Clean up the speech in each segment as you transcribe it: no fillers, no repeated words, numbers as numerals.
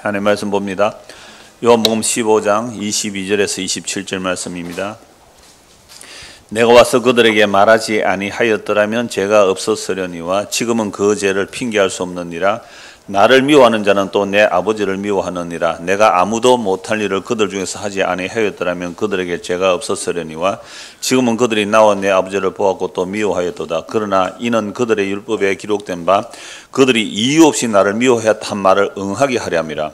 하나님 말씀 봅니다. 요한복음 15장 22절에서 27절 말씀입니다. 내가 와서 그들에게 말하지 아니하였더라면 죄가 없었으려니와 지금은 그 죄를 핑계할 수 없느니라. 나를 미워하는 자는 또 내 아버지를 미워하느니라. 내가 아무도 못할 일을 그들 중에서 하지 아니하였더라면 그들에게 죄가 없었으려니와 지금은 그들이 나와 내 아버지를 보았고 또 미워하였도다. 그러나 이는 그들의 율법에 기록된 바 그들이 이유 없이 나를 미워하였다 한 말을 응하게 하려 함이라.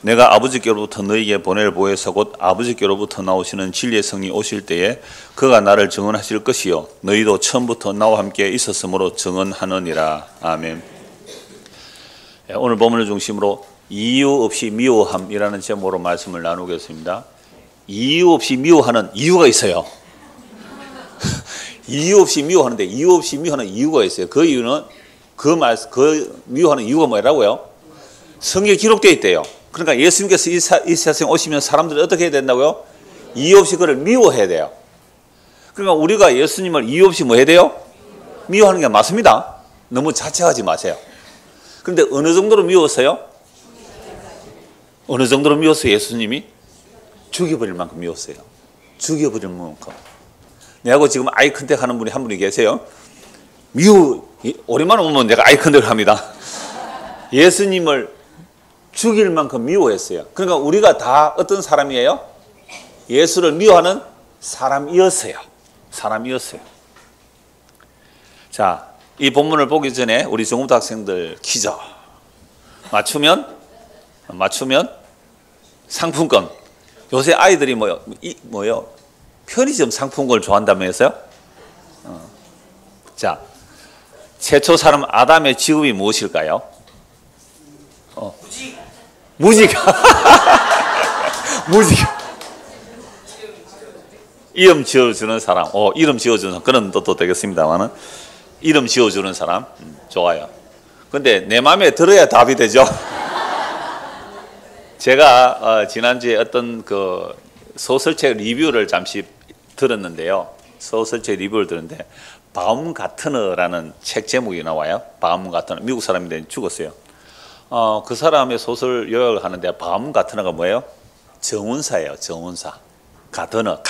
내가 아버지께로부터 너희에게 보낼 보혜사 곧 아버지께로부터 나오시는 진리의 성이 오실 때에 그가 나를 증언하실 것이요 너희도 처음부터 나와 함께 있었으므로 증언하느니라. 아멘. 오늘 본문을 중심으로 이유 없이 미워함이라는 제목으로 말씀을 나누겠습니다. 이유 없이 미워하는 이유가 있어요. 이유 없이 미워하는데 이유 없이 미워하는 이유가 있어요. 그 이유는 그 미워하는 이유가 뭐라고요? 성경에 기록되어 있대요. 그러니까 예수님께서 이 세상에 오시면 사람들이 어떻게 해야 된다고요? 이유 없이 그를 미워해야 돼요. 그러니까 우리가 예수님을 이유 없이 뭐 해야 돼요? 미워하는 게 맞습니다. 너무 자책하지 마세요. 그런데 어느 정도로 미웠어요? 어느 정도로 미웠어요? 예수님이? 죽여버릴 만큼 미웠어요. 죽여버릴 만큼. 내하고 지금 아이 컨택 하는 분이 한 분이 계세요. 오랜만에 오면 내가 아이 컨택을 합니다. 예수님을 죽일 만큼 미워했어요. 그러니까 우리가 다 어떤 사람이에요? 예수를 미워하는 사람이었어요. 자, 이 본문을 보기 전에 우리 중고등부 학생들 퀴즈 맞추면 상품권. 요새 아이들이 뭐요? 편의점 상품권을 좋아한다면서요? 자, 최초 사람 아담의 직업이 무엇일까요? 무직. 이름 지어주는 사람. 이름 지어주는 사람. 그런 뜻도 되겠습니다만은. 이름 지어주는 사람. 좋아요. 근데 내 마음에 들어야 답이 되죠. 제가 지난주에 어떤 그 소설책 리뷰를 잠시 들었는데요. 소설책 리뷰를 들었는데 바움가트너라는 책 제목이 나와요. 바움가트너. 미국 사람인데 죽었어요. 그 사람의 소설 요약을 하는데 바움가트너가 뭐예요? 정운사예요. 정운사. 가트너.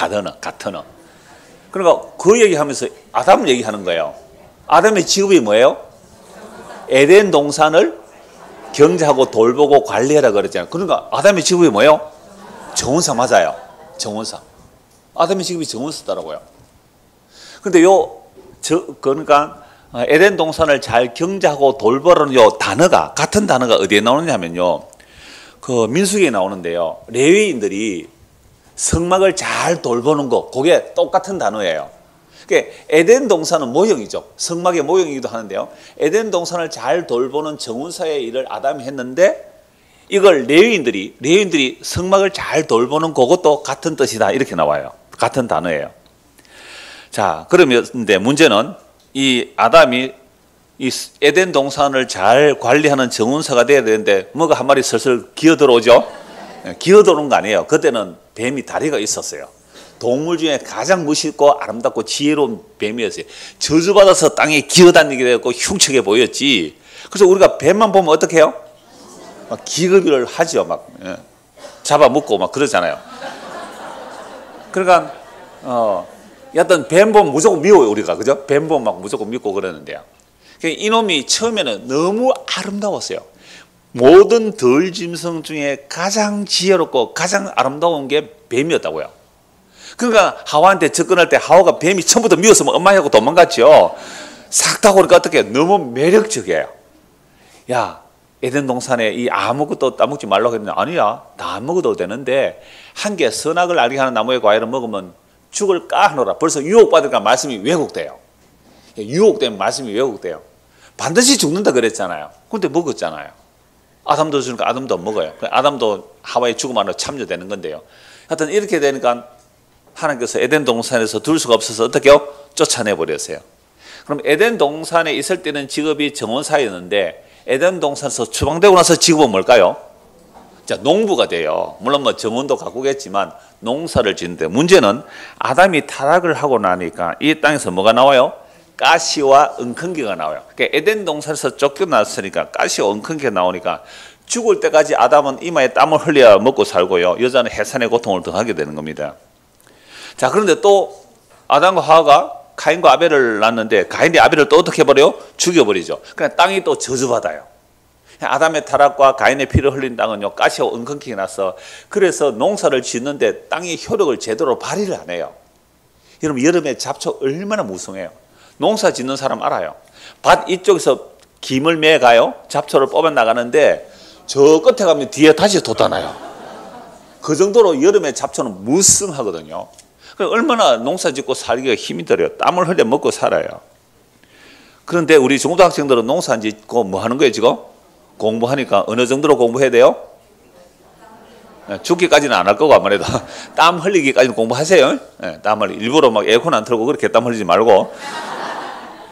그러니까 그 얘기하면서 아담을 얘기하는 거예요. 아담의 직업이 뭐예요? 에덴 동산을 경작하고 돌보고 관리하라 그랬잖아요. 그러니까 아담의 직업이 뭐예요? 정운사 맞아요. 정운사. 아담의 직업이 정운사더라고요. 근데 그러니까 에덴 동산을 잘 경작하고 돌보라는 요 단어가, 같은 단어가 어디에 나오느냐면요. 그 민수기에 나오는데요. 레위인들이 성막을 잘 돌보는 거, 그게 똑같은 단어예요. 그러니까 에덴 동산은 모형이죠. 성막의 모형이기도 하는데요. 에덴 동산을 잘 돌보는 정운사의 일을 아담이 했는데 이걸 레위인들이 성막을 잘 돌보는 그것도 같은 뜻이다. 이렇게 나와요. 같은 단어예요. 자, 그러면 근데 문제는 이 아담이 이 에덴 동산을 잘 관리하는 정운사가 돼야 되는데 뭐가 한 마리 슬슬 기어 들어오죠? 기어 들어오는 거 아니에요. 그때는 뱀이 다리가 있었어요. 동물 중에 가장 멋있고 아름답고 지혜로운 뱀이었어요. 저주받아서 땅에 기어다니게 되고 흉측해 보였지. 그래서 우리가 뱀만 보면 어떻게 해요? 막 기겁을 하죠. 막 잡아먹고 막 그러잖아요. 그러니까 여하튼 뱀 보면 무조건 미워요. 우리가. 그죠? 뱀 보면 막 무조건 믿고 그러는데요. 이놈이 처음에는 너무 아름다웠어요. 모든 들짐승 중에 가장 지혜롭고 가장 아름다운 게 뱀이었다고요. 그러니까 하와한테 접근할 때 하와가 뱀이 처음부터 미웠으면 엄마하고 도망갔죠. 싹 타고 오니까 어떻게 해요? 너무 매력적이에요. 야, 에덴 동산에 이 아무것도 따먹지 말라고 했는데 아니야. 다 안 먹어도 되는데 한 개 선악을 알게 하는 나무의 과일을 먹으면 죽을 까노라. 벌써 유혹받으니까 말씀이 왜곡돼요. 유혹되면 말씀이 왜곡돼요. 반드시 죽는다 그랬잖아요. 근데 먹었잖아요. 아담도 주니까 아담도 먹어요. 아담도 하와의 죽음 안으로 참여되는 건데요. 하여튼 이렇게 되니까 하나님께서 에덴 동산에서 둘 수가 없어서 어떻게 해요? 쫓아내버렸어요. 그럼 에덴 동산에 있을 때는 직업이 정원사였는데 에덴 동산에서 추방되고 나서 직업은 뭘까요? 자, 농부가 돼요. 물론 뭐 정원도 가꾸겠지만 농사를 짓는데 문제는 아담이 타락을 하고 나니까 이 땅에서 뭐가 나와요? 가시와 엉겅퀴가 나와요. 그러니까 에덴 동산에서 쫓겨났으니까 가시와 엉겅퀴가 나오니까 죽을 때까지 아담은 이마에 땀을 흘려야 먹고 살고요. 여자는 해산의 고통을 당하게 되는 겁니다. 자, 그런데 또 아담과 하와가 가인과 아벨을 낳았는데 가인이 아벨을 또 어떻게 해버려요? 죽여버리죠. 그냥 땅이 또 저주받아요. 아담의 타락과 가인의 피를 흘린 땅은요, 가시와 은근키가 나서 그래서 농사를 짓는데 땅이 효력을 제대로 발휘를 안 해요. 여러분, 여름에 잡초 얼마나 무성해요. 농사 짓는 사람 알아요. 밭 이쪽에서 김을 매가요. 잡초를 뽑아 나가는데 저 끝에 가면 뒤에 다시 돋아나요. 그 정도로 여름에 잡초는 무성하거든요. 얼마나 농사 짓고 살기가 힘이 들어요. 땀을 흘려 먹고 살아요. 그런데 우리 중고등학생들은 농사 안 짓고 뭐 하는 거예요 지금? 공부하니까 어느 정도로 공부해야 돼요? 죽기까지는 안 할 거고 아무래도 땀 흘리기까지는 공부하세요. 땀을 일부러 막 에어컨 안 틀고 그렇게 땀 흘리지 말고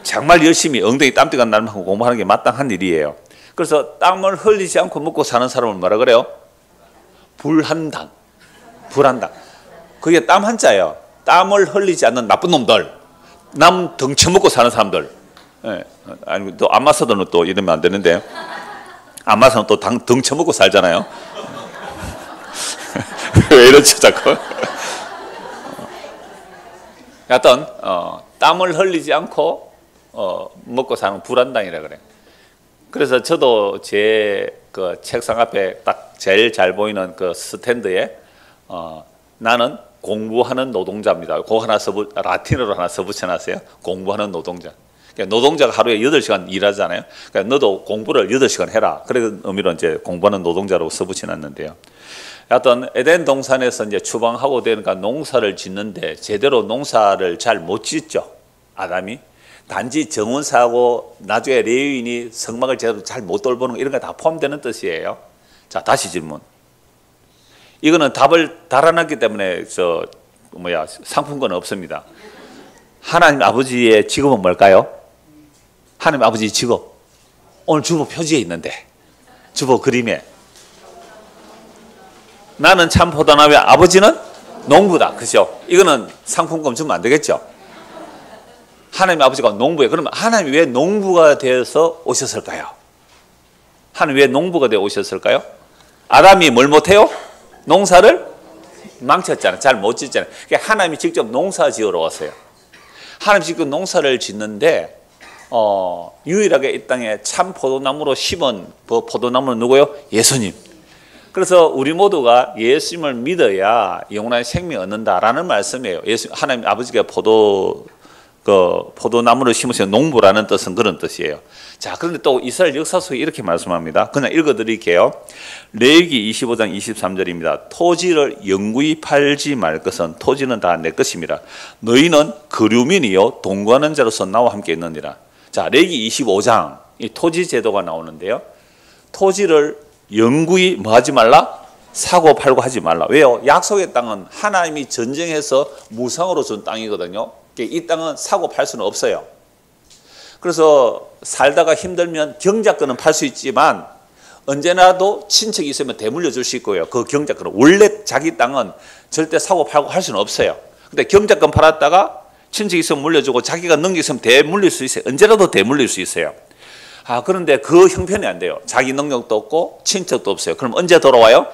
정말 열심히 엉덩이 땀띠가 날 만큼 공부하는 게 마땅한 일이에요. 그래서 땀을 흘리지 않고 먹고 사는 사람을 뭐라 그래요? 불한당. 불한당. 그게 땀 한자예요. 땀을 흘리지 않는 나쁜 놈들, 남 덩쳐먹고 사는 사람들. 아니 또 안마사들은 또 이러면 안 되는데 안마사는 또 덩쳐먹고 살잖아요. 왜 이러지 자꾸? 하여튼 땀을 흘리지 않고 먹고 사는 불한당이라 그래. 그래서 저도 제 그 책상 앞에 딱 제일 잘 보이는 그 스탠드에 나는 공부하는 노동자입니다. 그거 하나 라틴어로 하나 써붙여놨어요. 공부하는 노동자. 그러니까 노동자가 하루에 8시간 일하잖아요. 그러니까 너도 공부를 8시간 해라. 그런 의미로 이제 공부하는 노동자라고 써붙여놨는데요. 하여튼 에덴 동산에서 이제 추방하고 되니까 농사를 짓는데 제대로 농사를 잘 못 짓죠. 아담이. 단지 정원사하고 나중에 레위인이 성막을 제대로 잘 못 돌보는 거 이런 거 다 포함되는 뜻이에요. 자, 다시 질문. 이거는 답을 달아놨기 때문에 상품권은 없습니다. 하나님 아버지의 직업은 뭘까요? 하나님 아버지 직업. 오늘 주보 표지에 있는데 주보 그림에 나는 참 포도나무야 아버지는 농부다. 그죠? 이거는 상품권 주면 안 되겠죠? 하나님 아버지가 농부예요. 그러면 하나님이 왜 농부가 되어서 오셨을까요? 하나님 왜 농부가 되어 오셨을까요? 아담이 뭘 못해요? 농사를 망쳤잖아요. 잘 못 짓잖아요. 그러니까 하나님이 직접 농사 지으러 왔어요. 하나님이 직접 농사를 짓는데 유일하게 이 땅에 참 포도나무로 심은 포도나무는 누구예요? 예수님. 그래서 우리 모두가 예수님을 믿어야 영원한 생명을 얻는다라는 말씀이에요. 하나님 아버지가 포도나무를 심으신 농부라는 뜻은 그런 뜻이에요. 자, 그런데 또 이스라엘 역사 속에 이렇게 말씀합니다. 그냥 읽어드릴게요. 레위기 25장 23절입니다. 토지를 영구히 팔지 말 것은 토지는 다 내 것입니다. 너희는 거류민이요 동거하는 자로서 나와 함께 있느니라. 자, 레위기 25장 이 토지 제도가 나오는데요. 토지를 영구히 뭐 하지 말라? 사고 팔고 하지 말라. 왜요? 약속의 땅은 하나님이 전쟁해서 무상으로 준 땅이거든요. 이 땅은 사고 팔 수는 없어요. 그래서 살다가 힘들면 경작권은 팔 수 있지만 언제나도 친척이 있으면 대물려 줄 수 있고요. 그 경작권은 원래 자기 땅은 절대 사고 팔고 할 수는 없어요. 근데 경작권 팔았다가 친척이 있으면 물려주고 자기가 능력 있으면 대물릴 수 있어요. 언제라도 대물릴 수 있어요. 그런데 그 형편이 안 돼요. 자기 능력도 없고 친척도 없어요. 그럼 언제 돌아와요?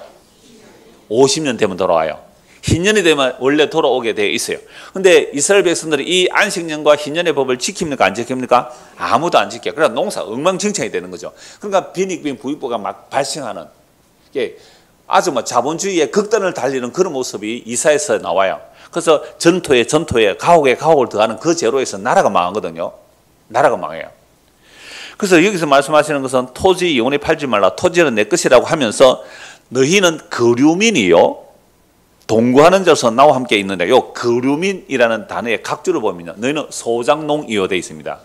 50년 되면 돌아와요. 흰년이 되면 원래 돌아오게 되어 있어요. 근데 이스라엘 백성들이 이 안식년과 흰년의 법을 지킵니까? 안 지킵니까? 아무도 안 지켜요. 그러니까 농사 엉망진창이 되는 거죠. 그러니까 빈익빈 부익부가 막 발생하는 아주 자본주의의 극단을 달리는 그런 모습이 이사에서 나와요. 그래서 전토에 가옥에 가옥을 더하는 그 제로에서 나라가 망하거든요. 나라가 망해요. 그래서 여기서 말씀하시는 것은 토지 영원히 팔지 말라. 토지는 내 것이라고 하면서 너희는 거류민이요 동거하는 자로서 나와 함께 있는데 요 거류민이라는 단어의 각주를 보면 너희는 소장농이요 되어 있습니다.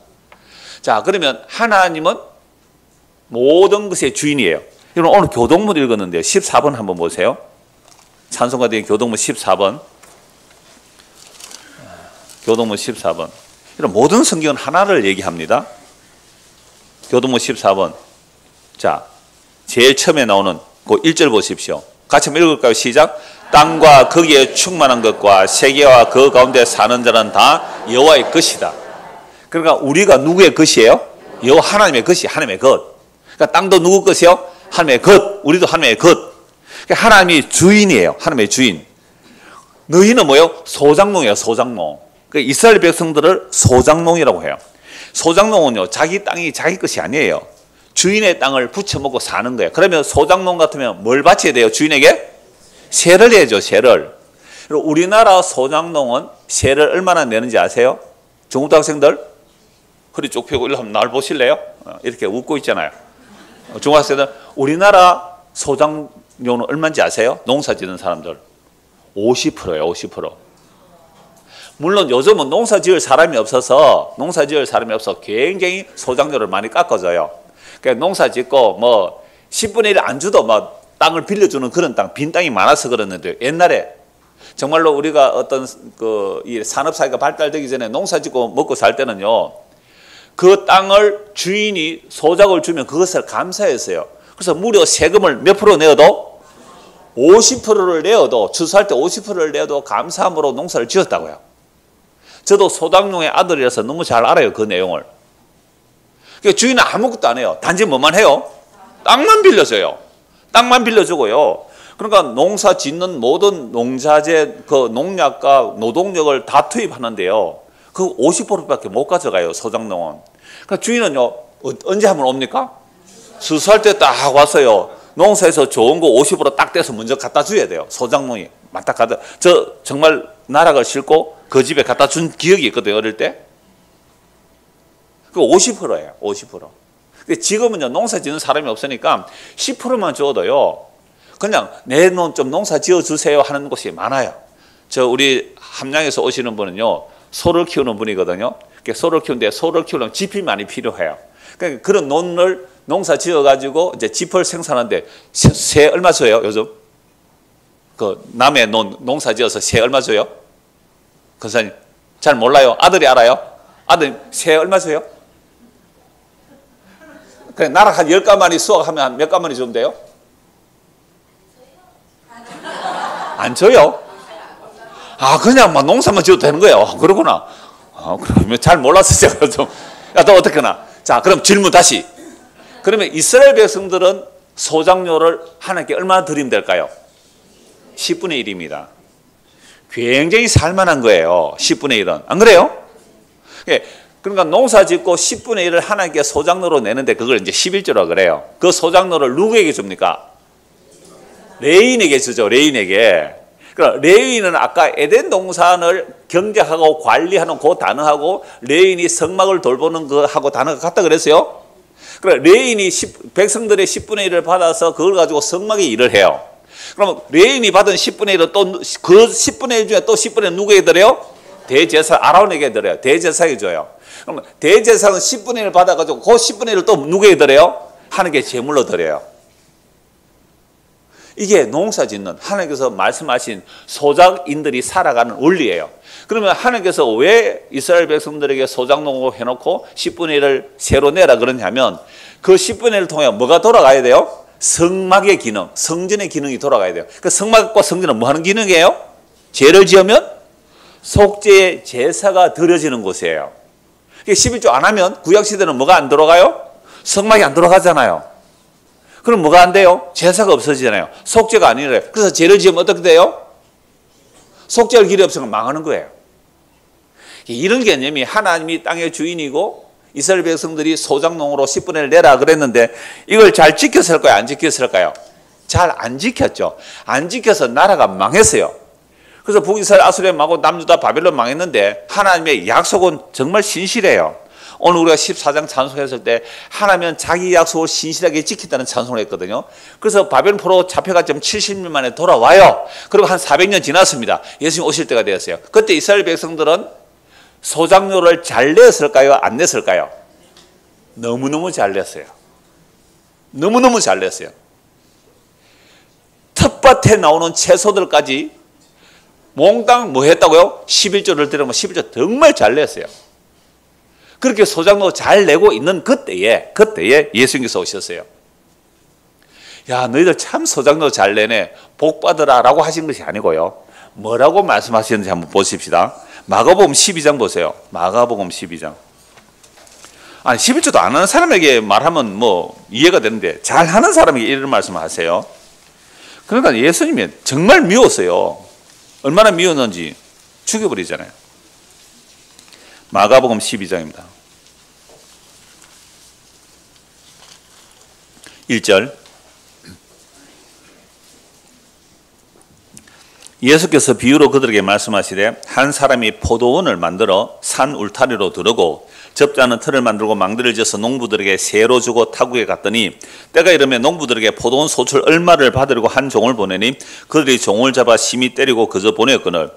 자, 그러면 하나님은 모든 것의 주인이에요. 여러분 오늘 교동문 읽었는데 14번 한번 보세요. 찬송가 된 교동문 14번. 교동문 14번. 여러분 모든 성경은 하나를 얘기합니다. 교동문 14번. 자, 제일 처음에 나오는 그 1절 보십시오. 같이 한번 읽을까요? 시작. 땅과 거기에 충만한 것과 세계와 그 가운데 사는 자는 다 여호와의 것이다. 그러니까 우리가 누구의 것이에요? 여호와 하나님의 것이 하나님의 것. 그러니까 땅도 누구 것이요? 하나님의 것, 우리도 하나님의 것. 그러니까 하나님이 주인이에요. 하나님의 주인. 너희는 뭐예요? 소작농이에요. 소작농. 그러니까 이스라엘 백성들을 소작농이라고 해요. 소작농은요, 자기 땅이 자기 것이 아니에요. 주인의 땅을 부쳐먹고 사는 거예요. 그러면 소작농 같으면 뭘 바쳐야 돼요? 주인에게? 세를 내죠. 세를. 우리나라 소작농은 세를 얼마나 내는지 아세요? 중고등학생들? 허리 쭉 펴고 일로 한번 날 보실래요? 이렇게 웃고 있잖아요. 중학생들, 우리나라 소작농은 얼마인지 아세요? 농사 짓는 사람들 50%예요. 50%. 물론 요즘은 농사 지을 사람이 없어서 굉장히 소작농을 많이 깎아줘요. 그러니까 농사 짓고 뭐 10분의 1 안 줘도 뭐 땅을 빌려주는 그런 땅, 빈 땅이 많아서 그랬는데, 옛날에 정말로 우리가 어떤 이 산업사회가 발달되기 전에 농사 짓고 먹고 살 때는요, 그 땅을 주인이 소작을 주면 그것을 감사했어요. 그래서 무려 세금을 몇 프로 내어도 50%를 내어도, 추수할 때 50%를 내어도 감사함으로 농사를 지었다고요. 저도 소작농의 아들이라서 너무 잘 알아요, 그 내용을. 그러니까 주인은 아무것도 안 해요. 단지 뭐만 해요? 땅만 빌려줘요. 땅만 빌려주고요. 그러니까 농사 짓는 모든 농자재, 그 농약과 노동력을 다 투입하는데요, 그 50%밖에 못 가져가요, 소작농은. 그러니까 주인은요, 언제 하면 옵니까? 수수할 때 딱 왔어요. 농사에서 좋은 거 50% 딱 떼서 먼저 갖다 줘야 돼요. 소작농이 막 딱 갖다. 저 정말 나락을 싣고 그 집에 갖다 준 기억이 있거든요, 어릴 때. 그 50%예요, 50%. 근데 지금은요, 농사 짓는 사람이 없으니까 10%만 줘도요, 그냥 내 놈 좀 농사 지어 주세요 하는 곳이 많아요. 저 우리 함양에서 오시는 분은요, 소를 키우는 분이거든요. 소를 키우는데 소를 키우려면 짚이 많이 필요해요. 그러니까 그런 논을 농사 지어가지고 이제 짚을 생산하는데 새 얼마 줘요, 요즘? 그 남의 농사 지어서 새 얼마 줘요? 권사님, 잘 몰라요? 아들이 알아요? 아들 새 얼마 줘요? 그냥 나락 한 10가마니 수확하면 몇 가마니 주면 돼요? 안 줘요? 아, 그냥 막 농사만 지어도 되는 거예요. 그러구나. 그러면 잘 몰라서 제가 좀, 또 어떻게나. 자, 그럼 질문 다시. 그러면 이스라엘 백성들은 소작료를 하나님께 얼마나 드리면 될까요? 10분의 1입니다. 굉장히 살만한 거예요. 10분의 1은. 안 그래요? 그러니까 농사 짓고 10분의 1을 하나님께 소작료로 내는데 그걸 이제 11조라 그래요. 그 소작료를 누구에게 줍니까? 레위인에게 주죠. 레위인에게. 그러니까 레위인은 아까 에덴 동산을 경작하고 관리하는 그 단어하고 레위인이 성막을 돌보는 거하고 단어가 같다 그랬어요. 그러니까 레위인이 백성들의 10분의 1을 받아서 그걸 가지고 성막에 일을 해요. 그러면 레위인이 받은 10분의 1은 또 그 10분의 1 중에 또 10분의 1 누구에게 드려요? 대제사 아론에게 드려요. 대제사에게 줘요. 그러면 대제사는 10분의 1을 받아가지고 그 10분의 1을 또 누구에게 드려요? 하나님께 제물로 드려요. 이게 농사 짓는 하나님께서 말씀하신 소작인들이 살아가는 원리예요. 그러면 하나님께서 왜 이스라엘 백성들에게 소작농으로 해놓고 10분의 1을 새로 내라 그러냐면 그 10분의 1을 통해 뭐가 돌아가야 돼요? 성막의 기능, 성전의 기능이 돌아가야 돼요. 그 성막과 성전은 뭐 하는 기능이에요? 죄를 지으면 속죄의 제사가 드려지는 곳이에요. 11조 안 하면 구약시대는 뭐가 안 들어가요? 성막이 안 들어가잖아요. 그럼 뭐가 안 돼요? 제사가 없어지잖아요. 속죄가 아니래요. 그래서 죄를 지으면 어떻게 돼요? 속죄할 길이 없으면 망하는 거예요. 이런 개념이 하나님이 땅의 주인이고 이스라엘 백성들이 소작농으로 10분의 1 내라 그랬는데 이걸 잘 지켰을까요? 안 지켰을까요? 잘 안 지켰죠. 안 지켜서 나라가 망했어요. 그래서 북이스라엘 아수르하고 남유다 바벨론 망했는데 하나님의 약속은 정말 신실해요. 오늘 우리가 14장 찬송했을 때 하나님은 자기 약속을 신실하게 지킨다는 찬송을 했거든요. 그래서 바벨론 포로 잡혀갔지 70년 만에 돌아와요. 그리고 한 400년 지났습니다. 예수님 오실 때가 되었어요. 그때 이스라엘 백성들은 소작료를 잘 냈을까요? 안 냈을까요? 너무너무 잘 냈어요. 너무너무 잘 냈어요. 텃밭에 나오는 채소들까지 몽땅 뭐 했다고요? 11조를 들으면 11조 정말 잘 냈어요. 그렇게 소작료 잘 내고 있는 그때에 예수님께서 오셨어요. 야, 너희들 참 소작료 잘 내네. 복 받으라 라고 하신 것이 아니고요. 뭐라고 말씀하셨는지 한번 보십시다. 마가복음 12장 보세요. 마가복음 12장. 아니 11조도 안 하는 사람에게 말하면 뭐 이해가 되는데 잘 하는 사람에게 이런 말씀을 하세요. 그러니까 예수님이 정말 미웠어요. 얼마나 미웠는지 죽여버리잖아요. 마가복음 12장입니다. 1절. 예수께서 비유로 그들에게 말씀하시되 한 사람이 포도원을 만들어 산 울타리로 두르고 접자는 틀을 만들고 망대를 지어서 농부들에게 세로 주고 타국에 갔더니 때가 이르면 농부들에게 포도원 소출 얼마를 받으려고 한 종을 보내니 그들이 종을 잡아 심히 때리고 그저 보내었거늘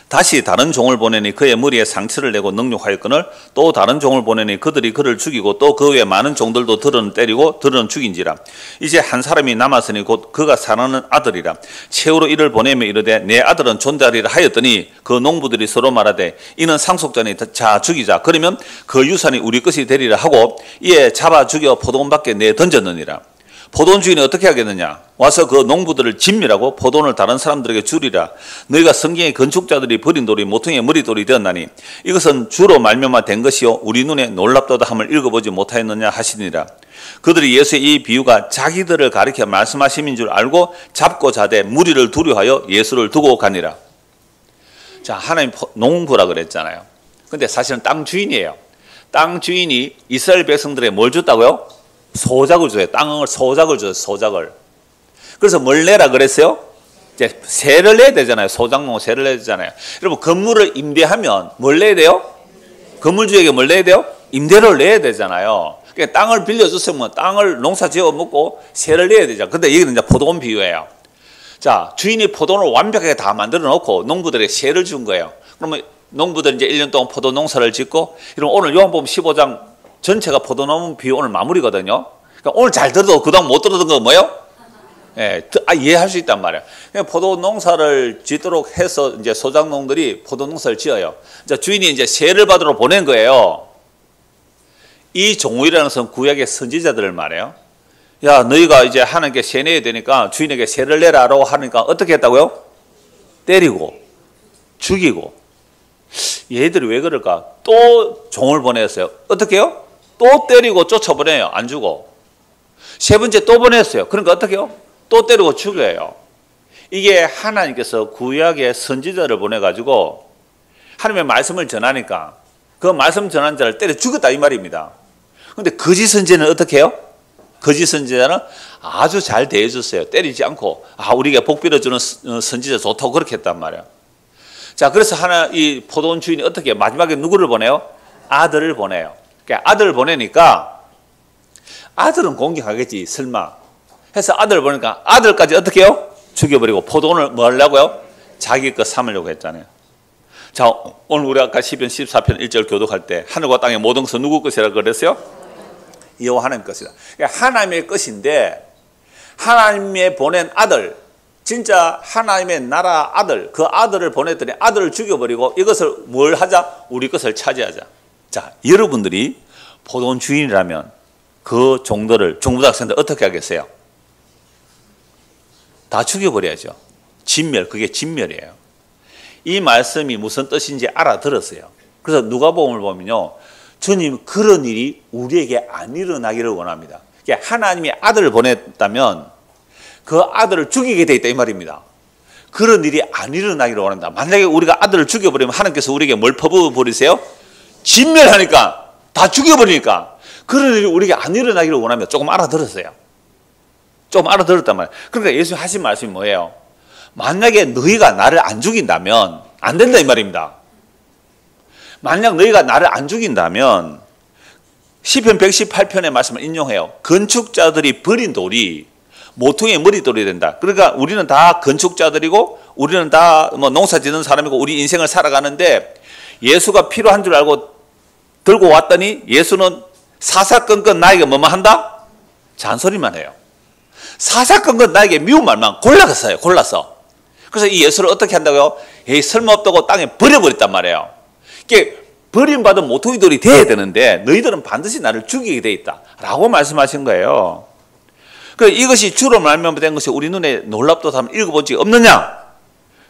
다시 다른 종을 보내니 그의 머리에 상처를 내고 능욕하였거늘 또 다른 종을 보내니 그들이 그를 죽이고 또 그 외에 많은 종들도 들은 때리고 들은 죽인지라. 이제 한 사람이 남았으니 곧 그가 사랑하는 아들이라. 최후로 이를 보내며 이르되 내 아들은 존대하리라 하였더니 그 농부들이 서로 말하되 이는 상속자니 자 죽이자. 그러면 그 유산이 우리 것이 되리라 하고 이에 잡아 죽여 포도원 밖에 내 던졌느니라. 포도원 주인이 어떻게 하겠느냐? 와서 그 농부들을 진멸하고 포도원을 다른 사람들에게 주리라. 너희가 성경의 건축자들이 버린 돌이 모퉁이의 머리돌이 되었나니 이것은 주로 말미암아 된 것이요 우리 눈에 놀랍도다 함을 읽어보지 못하였느냐 하시니라. 그들이 예수의 이 비유가 자기들을 가리켜 말씀하심인 줄 알고 잡고 자되 무리를 두려워하여 예수를 두고 가니라. 자, 하나님 농부라 그랬잖아요. 근데 사실은 땅 주인이에요. 땅 주인이 이스라엘 백성들에게 뭘 줬다고요? 소작을 줘요. 땅을 소작을 줘요. 소작을. 그래서 뭘 내라 그랬어요? 이제 세를 내야 되잖아요. 소작농 세를 내야 되잖아요. 여러분 건물을 임대하면 뭘 내야 돼요? 건물주에게 뭘 내야 돼요? 임대료를 내야 되잖아요. 그러니까 땅을 빌려줬으면 땅을 농사 지어 먹고 세를 내야 되잖아요. 근데 여기는 이제 포도원 비유예요. 자, 주인이 포도원을 완벽하게 다 만들어 놓고 농부들에게 세를 준 거예요. 그러면 농부들이 이제 1년 동안 포도 농사를 짓고, 이러면 오늘 요한복음 15장 전체가 포도나무 비유 오늘 마무리거든요. 그러니까 오늘 잘 들어도 그동안 못 들었던 건 뭐예요? 예, 이해할 수 있단 말이에요. 그러니까 포도 농사를 짓도록 해서 이제 소작농들이 포도 농사를 지어요. 자, 주인이 이제 세를 받으러 보낸 거예요. 이 종우이라는 것은 구약의 선지자들을 말해요. 야, 너희가 이제 하나님께 세 내야 되니까 주인에게 세를 내라라고 하니까 어떻게 했다고요? 때리고 죽이고. 얘들이 왜 그럴까? 또 종을 보냈어요. 어떻게 해요? 또 때리고 쫓아보내요. 안 주고. 세 번째 또 보냈어요. 그러니까 어떻게 해요? 또 때리고 죽여요. 이게 하나님께서 구약의 선지자를 보내가지고 하나님의 말씀을 전하니까 그 말씀 전한 자를 때려 죽였다 이 말입니다. 그런데 거짓 선지자는 어떻게 해요? 거짓 선지자는 아주 잘 대해줬어요. 때리지 않고 우리에게 복 빌어주는 선지자 좋다고 그렇게 했단 말이에요. 자, 그래서 이 포도원 주인이 어떻게 마지막에 누구를 보내요? 아들을 보내요. 그러니까 아들을 보내니까 아들은 공격하겠지 설마 해서 아들을 보니까 아들까지 어떻게 해요? 죽여버리고 포도원을 뭐 하려고요? 자기 것 삼으려고 했잖아요. 자, 오늘 우리 아까 시편 14편 1절 교독할 때 하늘과 땅의 모든 것은 누구 것이라고 그랬어요? 여호와 하나님 것이다. 그러니까 하나님의 것인데 하나님의 보낸 아들, 진짜 하나님의 나라 아들, 그 아들을 보냈더니 아들을 죽여버리고 이것을 뭘 하자? 우리 것을 차지하자. 자, 여러분들이 포도원 주인이라면 그 종들을, 종부작생들 어떻게 하겠어요? 다 죽여버려야죠. 진멸, 그게 진멸이에요. 이 말씀이 무슨 뜻인지 알아들었어요. 그래서 누가복음을 보면요, 주님 그런 일이 우리에게 안 일어나기를 원합니다. 그러니까 하나님이 아들을 보냈다면 그 아들을 죽이게 돼 있다 이 말입니다. 그런 일이 안 일어나기를 원합니다. 만약에 우리가 아들을 죽여버리면 하나님께서 우리에게 뭘 퍼부어버리세요? 진멸하니까, 다 죽여버리니까 그런 일이 우리에게 안 일어나기를 원하면 조금 알아들었어요. 조금 알아들었단 말이에요. 그러니까 예수님 하신 말씀이 뭐예요? 만약에 너희가 나를 안 죽인다면 안 된다 이 말입니다. 만약 너희가 나를 안 죽인다면 시편 118편의 말씀을 인용해요. 건축자들이 버린 돌이 모퉁이의 머리돌이 된다. 그러니까 우리는 다 건축자들이고 우리는 다 뭐 농사 짓는 사람이고 우리 인생을 살아가는데 예수가 필요한 줄 알고 들고 왔더니 예수는 사사건건 나에게 뭐만 한다? 잔소리만 해요. 사사건건 나에게 미운 말만 골라서. 그래서 이 예수를 어떻게 한다고요? 에이, 쓸모없다고 땅에 버려버렸단 말이에요. 이게 버림받은 모퉁이돌이 돼야 되는데 너희들은 반드시 나를 죽이게 돼 있다 라고 말씀하신 거예요. 그래서 이것이 주로 말미암아 된 것이 우리 눈에 놀랍도다 하면 읽어본 적이 없느냐?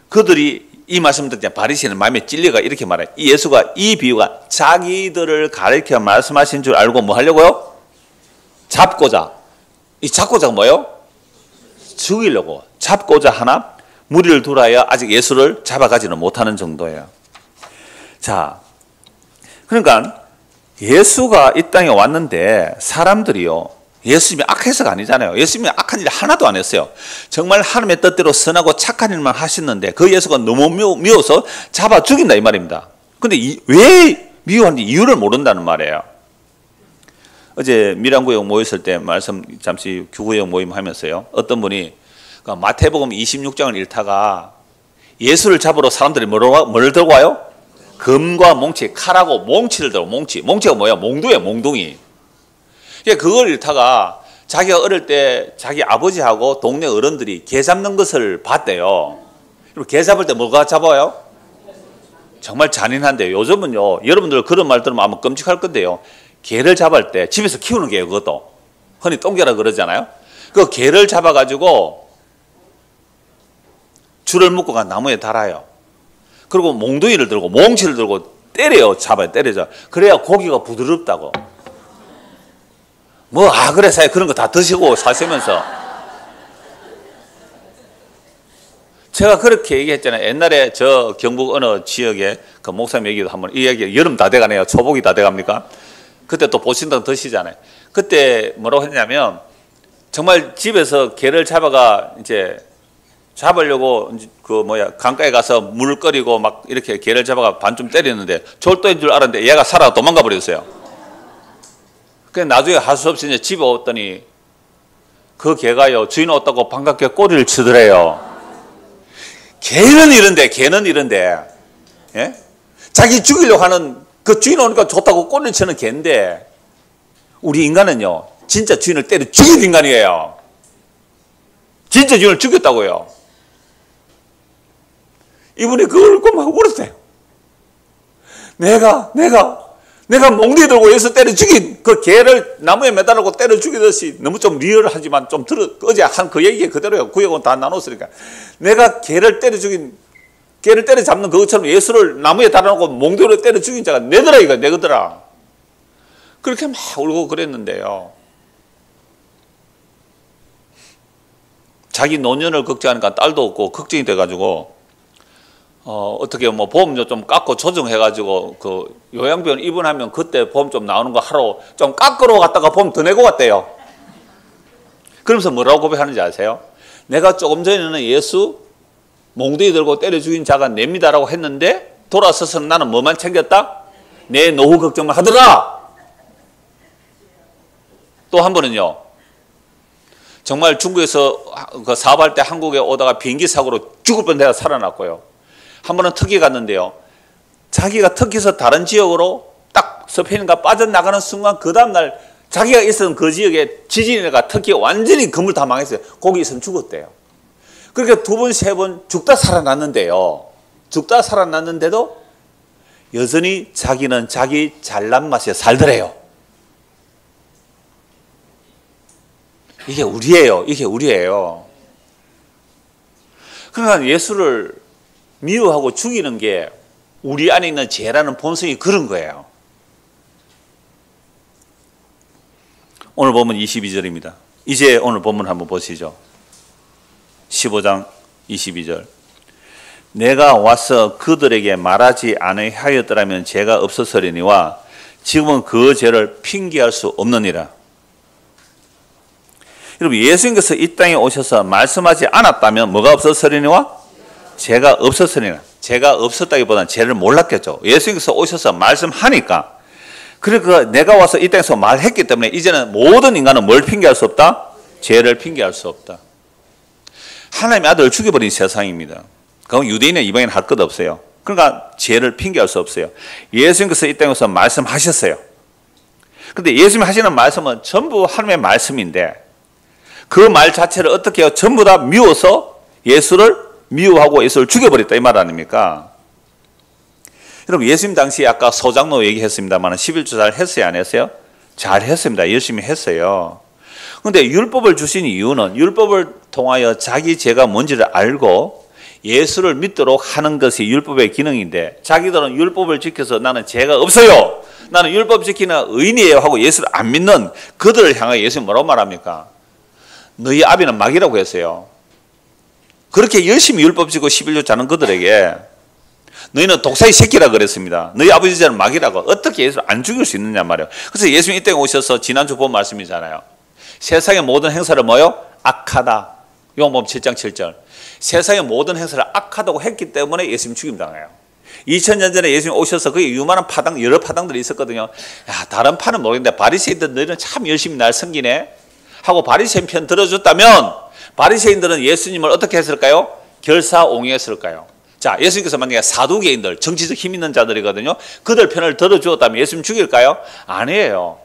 그들이 이 말씀 듣자 바리새인은 마음에 찔려가 이렇게 말해요. 이 예수가 이 비유가 자기들을 가리켜 말씀하신 줄 알고 뭐 하려고요? 잡고자. 이 잡고자가 뭐예요? 죽이려고. 잡고자 하나 무리를 두라야 아직 예수를 잡아가지는 못하는 정도예요. 자, 그러니까 예수가 이 땅에 왔는데 사람들이요, 예수님이 악해서가 아니잖아요. 예수님이 악한 일 하나도 안 했어요. 정말 하나님의 뜻대로 선하고 착한 일만 하셨는데 그 예수가 너무 미워서 잡아 죽인다 이 말입니다. 근데 왜 미워하는지 이유를 모른다는 말이에요. 어제 밀양구역 모였을 때 말씀 잠시 교구역 모임 하면서요, 어떤 분이 마태복음 26장을 읽다가 예수를 잡으러 사람들이 뭘 들고 와요? 금과 몽치, 칼하고 몽치를 들고, 몽치가 뭐야? 몽둥이야, 몽둥이. 그걸 읽다가 자기가 어릴 때 자기 아버지하고 동네 어른들이 개 잡는 것을 봤대요. 그리고 개 잡을 때 뭐가 잡아요? 정말 잔인한데요. 요즘은요, 여러분들 그런 말 들으면 아마 끔찍할 건데요, 개를 잡을 때 집에서 키우는 개예요. 그것도 흔히 똥개라 그러잖아요. 그 개를 잡아가지고 줄을 묶고 간 나무에 달아요. 그리고 몽둥이를 들고 몽치를 들고 때려요. 잡아요. 때려줘. 그래야 고기가 부드럽다고. 뭐 그래서 그런 거 다 드시고 사시면서. 제가 그렇게 얘기했잖아요. 옛날에 저 경북 어느 지역에 그 목사님 얘기도 한번, 이 얘기 여름 다 돼가네요. 초복이 다 돼갑니까? 그때 또 보신당 드시잖아요. 그때 뭐라고 했냐면, 정말 집에서 개를 잡아가 이제 잡으려고 강가에 가서 물 끓이고 막 이렇게 개를 잡아가 반쯤 때리는데 졸도인 줄 알았는데 얘가 살아가 도망가 버렸어요. 그래서 나중에 할 수 없이 이제 집에 왔더니 그 개가요, 주인 왔다고 반갑게 꼬리를 치더래요. 개는 이런데, 예? 자기 죽이려고 하는 그 주인 오니까 좋다고 꼬리를 치는 개인데, 우리 인간은요, 진짜 주인을 때려 죽인 인간이에요. 진짜 주인을 죽였다고요. 이분이 그걸 읽고 막 울었어요. 내가 몽둥이 들고 예수 때려 죽인 그 개를 나무에 매달고 때려 죽이듯이, 너무 좀 리얼하지만 좀 어제 한 그 얘기 그대로요. 구역은 다 나눴으니까. 내가 개를 때려 잡는 그것처럼 예수를 나무에 달아놓고 몽둥이로 때려 죽인 자가 내더라, 이거 내거더라. 그렇게 막 울고 그랬는데요, 자기 노년을 걱정하니까 딸도 없고 걱정이 돼가지고 어떻게 뭐 보험료 좀 깎고 조정해가지고 그 요양병원 입원하면 그때 보험 좀 나오는 거 하러 좀 깎으러 갔다가 보험 더 내고 갔대요. 그러면서 뭐라고 고백하는지 아세요? 내가 조금 전에는 예수 몽둥이 들고 때려 죽인 자가 냅니다라고 했는데 돌아서서는 나는 뭐만 챙겼다? 내 노후 걱정만 하더라. 또 한 번은요, 정말 중국에서 그 사업할 때 한국에 오다가 비행기 사고로 죽을 뻔해서 살아났고요. 한 번은 터키 갔는데요, 자기가 터키에서 다른 지역으로 딱 스페인가 빠져나가는 순간 그 다음날 자기가 있었던 그 지역에 지진이 나가 터키에 완전히 건물 다 망했어요. 거기 있으면 죽었대요. 그렇게 두 번, 세 번 죽다 살아났는데요, 죽다 살아났는데도 여전히 자기는 자기 잘난 맛에 살더래요. 이게 우리예요. 그러니까 예수를 미워하고 죽이는 게 우리 안에 있는 죄라는 본성이 그런 거예요. 오늘 본문 22절입니다. 이제 오늘 본문 한번 보시죠. 15장 22절. 내가 와서 그들에게 말하지 아니하였더라면 죄가 없었으리니와 지금은 그 죄를 핑계할 수 없느니라. 여러분, 예수님께서 이 땅에 오셔서 말씀하지 않았다면 뭐가 없었으리니와? 죄가 없었으리나. 죄가 없었다기보다는 죄를 몰랐겠죠. 예수님께서 오셔서 말씀하니까, 그러니까 내가 와서 이 땅에서 말했기 때문에 이제는 모든 인간은 뭘 핑계할 수 없다? 죄를 핑계할 수 없다. 하나님의 아들을 죽여버린 세상입니다. 그럼 유대인이나 이방인 할 것 없어요. 그러니까 죄를 핑계할 수 없어요. 예수님께서 이 땅에서 말씀하셨어요. 그런데 예수님이 하시는 말씀은 전부 하나님의 말씀인데 그 말 자체를 어떻게 해요? 전부 다 미워서 예수를 미워하고 예수를 죽여버렸다 이 말 아닙니까? 여러분, 예수님 당시에 아까 소장로 얘기했습니다만 11조 잘 했어요, 안 했어요? 잘 했습니다. 열심히 했어요. 그런데 율법을 주신 이유는 율법을 통하여 자기 죄가 뭔지를 알고 예수를 믿도록 하는 것이 율법의 기능인데 자기들은 율법을 지켜서 나는 죄가 없어요, 나는 율법 지키는 의인이에요 하고 예수를 안 믿는 그들을 향해 예수님 뭐라고 말합니까? 너희 아비는 마귀라고 했어요. 그렇게 열심히 율법 지키고 11조 자는 그들에게 너희는 독사의 새끼라 그랬습니다. 너희 아버지 자는 마귀라고. 어떻게 예수를 안 죽일 수 있느냐 말이에요. 그래서 예수님 이 땅에 오셔서 지난주 본 말씀이잖아요. 세상의 모든 행사를 뭐요? 악하다. 요한복음 7장 7절. 세상의 모든 행사를 악하다고 했기 때문에 예수님 죽임당해요. 2000년 전에 예수님 오셔서 그게 유만한 파당, 여러 파당들이 있었거든요. 야, 다른 파는 모르겠는데 바리새인들 너희는 참 열심히 날 섬기네 하고 바리새인 편 들어줬다면 바리새인들은 예수님을 어떻게 했을까요? 결사옹위했을까요? 자, 예수님께서 만약에 사두개인들, 정치적 힘 있는 자들이거든요. 그들 편을 들어주었다면 예수님 죽일까요? 아니에요.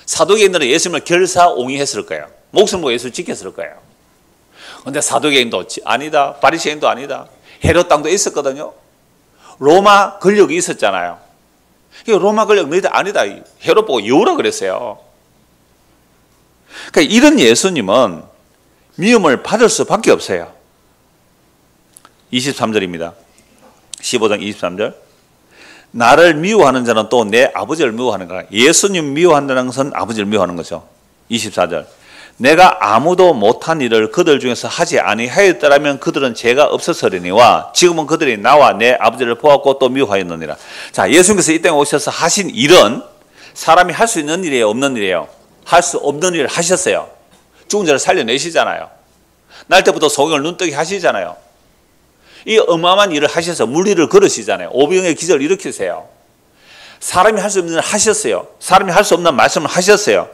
사두개인들은 예수님을 결사옹위했을 거예요. 목숨 보고 예수를 지켰을 거예요. 근데 사두개인도 아니다, 바리새인도 아니다, 헤롯 땅도 있었거든요. 로마 권력이 있었잖아요. 로마 권력 너희들 아니다, 헤롯 보고 여우라 그랬어요. 그러니까 이런 예수님은 미움을 받을 수밖에 없어요. 23절입니다. 15장 23절. 나를 미워하는 자는 또 내 아버지를 미워하는 거야. 예수님 미워한다는 것은 아버지를 미워하는 거죠. 24절. 내가 아무도 못한 일을 그들 중에서 하지 아니하였더라면 그들은 죄가 없었으리니와 지금은 그들이 나와 내 아버지를 보았고 또 미워하였느니라. 자, 예수님께서 이 땅에 오셔서 하신 일은 사람이 할 수 있는 일이에요, 없는 일이에요? 할 수 없는 일을 하셨어요. 죽은 자를 살려내시잖아요. 날 때부터 소경을 눈뜨게 하시잖아요. 이 어마어마한 일을 하셔서 물리를 걸으시잖아요. 오병의 기적을 일으키세요. 사람이 할 수 없는 일을 하셨어요. 사람이 할 수 없는 말씀을 하셨어요.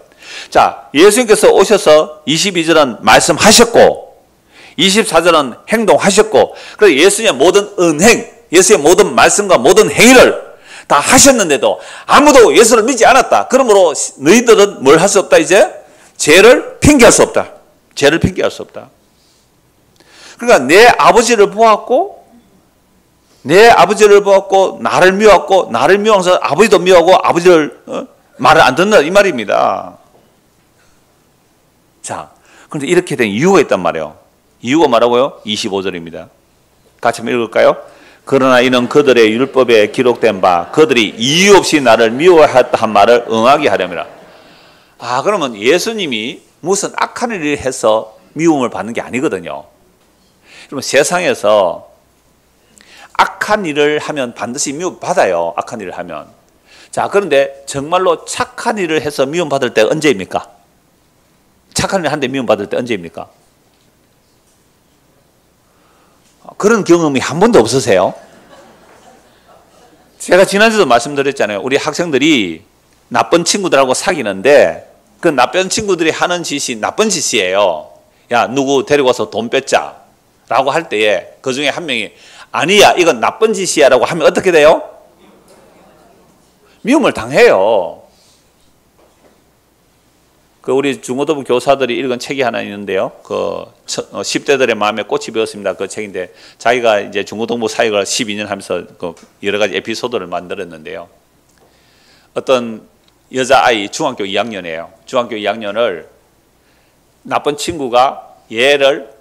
자, 예수님께서 오셔서 22절은 말씀하셨고 24절은 행동하셨고, 그래서 예수님의 모든 은행, 예수의 모든 말씀과 모든 행위를 다 하셨는데도 아무도 예수를 믿지 않았다. 그러므로 너희들은 뭘 할 수 없다? 이제 죄를 핑계할 수 없다. 죄를 핑계할 수 없다. 그러니까 내 아버지를 보았고 나를 미웠고 나를 미워서 아버지도 미워하고 아버지를 말을 안 듣는다 이 말입니다. 자, 그런데 이렇게 된 이유가 있단 말이에요. 이유가 뭐라고요? 25절입니다. 같이 한번 읽을까요? 그러나 이는 그들의 율법에 기록된 바 그들이 이유 없이 나를 미워했다 한 말을 응하게 하려니라. 아, 그러면 예수님이 무슨 악한 일을 해서 미움을 받는 게 아니거든요. 그러면 세상에서 악한 일을 하면 반드시 미움 받아요. 악한 일을 하면. 자, 그런데 정말로 착한 일을 해서 미움 받을 때가 언제입니까? 착한 일을 하는데 미움 받을 때 언제입니까? 그런 경험이 한 번도 없으세요? 제가 지난주도 말씀드렸잖아요. 우리 학생들이 나쁜 친구들하고 사귀는데 그 나쁜 친구들이 하는 짓이 나쁜 짓이에요. 야, 누구 데리고 와서 돈 뺏자 라고 할 때에 그 중에 한 명이 아니야, 이건 나쁜 짓이야 라고 하면 어떻게 돼요? 미움을 당해요. 그 우리 중고등부 교사들이 읽은 책이 하나 있는데요. 그 10대들의 마음에 꽃이 피었습니다. 그 책인데 자기가 이제 중고등부 사역을 12년 하면서 그 여러 가지 에피소드를 만들었는데요. 어떤 여자아이 중학교 2학년이에요. 중학교 2학년을 나쁜 친구가 얘를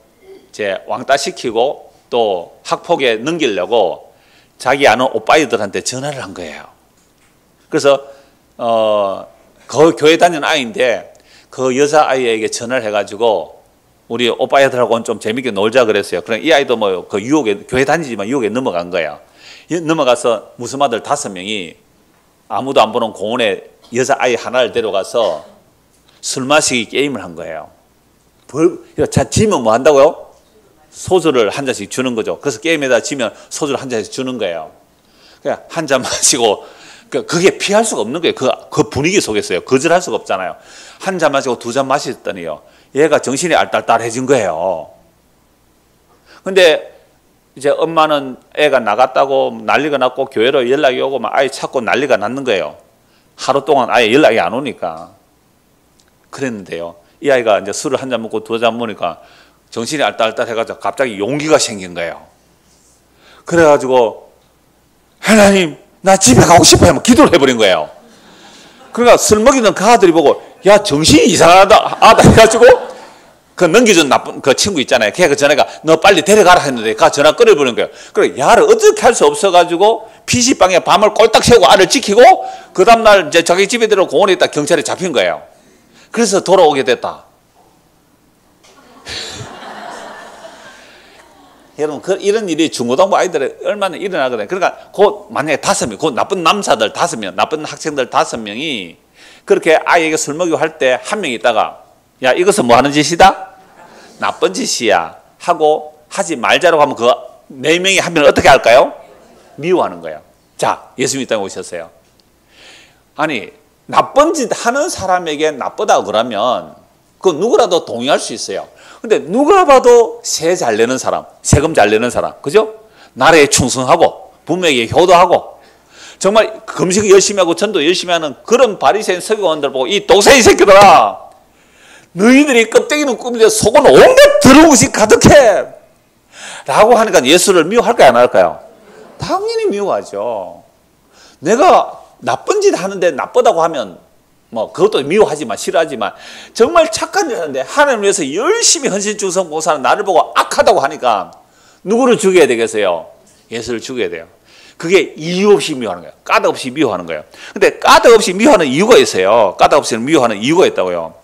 이제 왕따시키고 또 학폭에 넘기려고 자기 아는 오빠이들한테 전화를 한 거예요. 그래서 그 교회 다니는 아이인데 그 여자아이에게 전화를 해가지고 우리 오빠애들하고는 좀 재밌게 놀자 그랬어요. 그럼 이 아이도 뭐 그 유혹에, 교회 다니지만 유혹에 넘어간 거예요. 넘어가서 무슨아들 5명이 아무도 안 보는 공원에 여자아이 하나를 데려가서 술 마시기 게임을 한 거예요. 자, 지면 뭐 한다고요? 소주를 한 잔씩 주는 거죠. 그래서 게임에다 지면 소주를 한 잔씩 주는 거예요. 그냥 한 잔 마시고, 그게 피할 수가 없는 거예요. 그 분위기 속에서요. 거절할 수가 없잖아요. 한 잔 마시고 2잔 마셨더니요, 얘가 정신이 알딸딸해진 거예요. 근데 이제 엄마는 애가 나갔다고 난리가 났고 교회로 연락이 오고 막 아이 찾고 난리가 났는 거예요. 하루 동안 아예 연락이 안 오니까. 그랬는데요, 이 아이가 이제 술을 한 잔 먹고 2잔 먹으니까 정신이 알딸딸 해가지고 갑자기 용기가 생긴 거예요. 그래가지고 하나님, 나 집에 가고 싶어요 하면 기도를 해버린 거예요. 그러니까 술 먹이는 그 아들이 보고 야, 정신이 이상하다 해가지고 그 넘겨준 나쁜 그 친구 있잖아요. 걔가 전화가 너 빨리 데려가라 했는데 가 전화 끊어버리는 거예요. 그래 야를 어떻게 할 수 없어가지고 PC방에 밤을 꼴딱 새고 알을 지키고 그 다음날 이제 자기 집에 들어 공원에 있다 경찰에 잡힌 거예요. 그래서 돌아오게 됐다. 여러분 이런 일이 중고등부 아이들에 얼마나 일어나거든요. 그러니까 곧 만약에 5명, 곧 나쁜 남사들 5명, 나쁜 학생들 5명이 그렇게 아이에게 술 먹이고 할 때 한 명 있다가 야 이것은 뭐 하는 짓이다? 나쁜 짓이야 하고 하지 말자라고 하면 그 4명이 한 명을 어떻게 할까요? 미워하는 거예요. 자, 예수님이 이 땅에 오셨어요. 아니 나쁜 짓 하는 사람에게 나쁘다고 그러면 그 누구라도 동의할 수 있어요. 근데 누가 봐도 세 잘 내는 사람, 세금 잘 내는 사람, 그죠? 나라에 충성하고 부모에게 효도하고 정말 금식 열심히 하고 전도 열심히 하는 그런 바리새인 서기관들 보고 이 독사이 새끼들아 너희들이 껍데기는 꿈인데 속은 온갖 더러운 것이 가득해 라고 하니까 예수를 미워할까요 안 할까요? 당연히 미워하죠. 내가 나쁜 짓 하는데 나쁘다고 하면 뭐 그것도 미워하지만 싫어하지만 정말 착한 일 하는데 하나님을 위해서 열심히 헌신충성 봉사하는 나를 보고 악하다고 하니까 누구를 죽여야 되겠어요? 예수를 죽여야 돼요. 그게 이유 없이 미워하는 거예요. 까닭 없이 미워하는 거예요. 근데 까닭 없이 미워하는 이유가 있어요. 까닭 없이 미워하는 이유가 있다고요.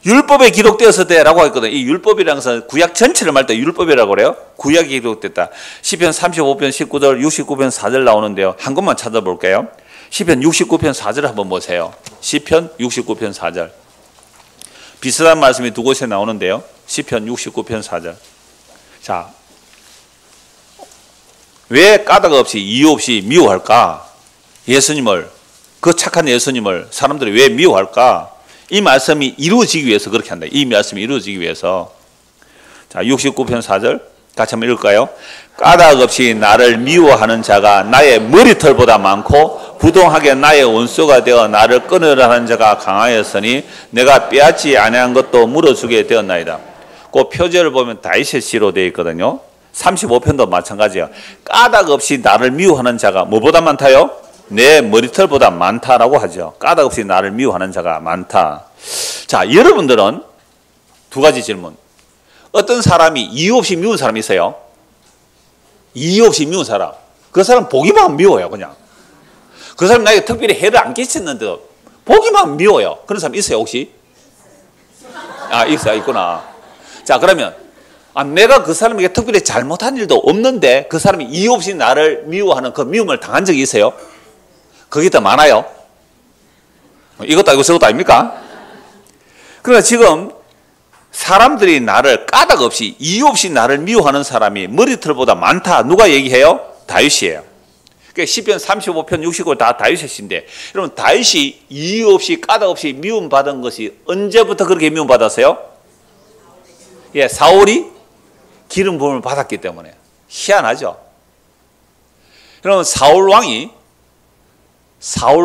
율법에 기록되었을 때라고 했거든요. 이 율법이라는 것은 구약 전체를 말할 때 율법이라고 그래요. 구약이 기록됐다. 시편 35편 19절 69편 4절 나오는데요. 한 것만 찾아볼게요. 시편 69편 4절 한번 보세요. 시편 69편 4절. 비슷한 말씀이 두 곳에 나오는데요. 시편 69편 4절. 자, 왜 까닭 없이 이유 없이 미워할까? 예수님을, 그 착한 예수님을 사람들이 왜 미워할까? 이 말씀이 이루어지기 위해서 그렇게 한다. 이 말씀이 이루어지기 위해서. 자, 69편 4절 같이 한번 읽을까요? 까닭 없이 나를 미워하는 자가 나의 머리털보다 많고 부동하게 나의 원수가 되어 나를 끊으려 하는 자가 강하였으니 내가 빼앗지 아니한 것도 물어주게 되었나이다. 그 표제를 보면 다윗의 시로 되어 있거든요. 35편도 마찬가지예요. 까닭 없이 나를 미워하는 자가 뭐보다 많다요? 내 머리털보다 많다라고 하죠. 까닭 없이 나를 미워하는 자가 많다. 자, 여러분들은 두 가지 질문. 어떤 사람이 이유 없이 미운 사람이 있어요? 이유 없이 미운 사람. 그 사람 보기만 하면 미워요, 그냥. 그 사람 나에게 특별히 해를 안 끼쳤는데도 보기만 하면 미워요. 그런 사람 있어요, 혹시? 아, 있구나. 자, 그러면 내가 그 사람에게 특별히 잘못한 일도 없는데 그 사람이 이유 없이 나를 미워하는 그 미움을 당한 적이 있어요? 그게 더 많아요. 이것도 아니고 저것도 아닙니까? 그러니까 지금 사람들이 나를 까닭 없이 이유 없이 나를 미워하는 사람이 머리털보다 많다. 누가 얘기해요? 다윗이에요. 그러니까 시편 35편 69편 다 다윗의 시인데 여러분 다윗이 이유 없이 까닭 없이 미움받은 것이 언제부터 그렇게 미움받았어요? 예, 사울이 기름 부음을 받았기 때문에. 희한하죠. 여러분 사울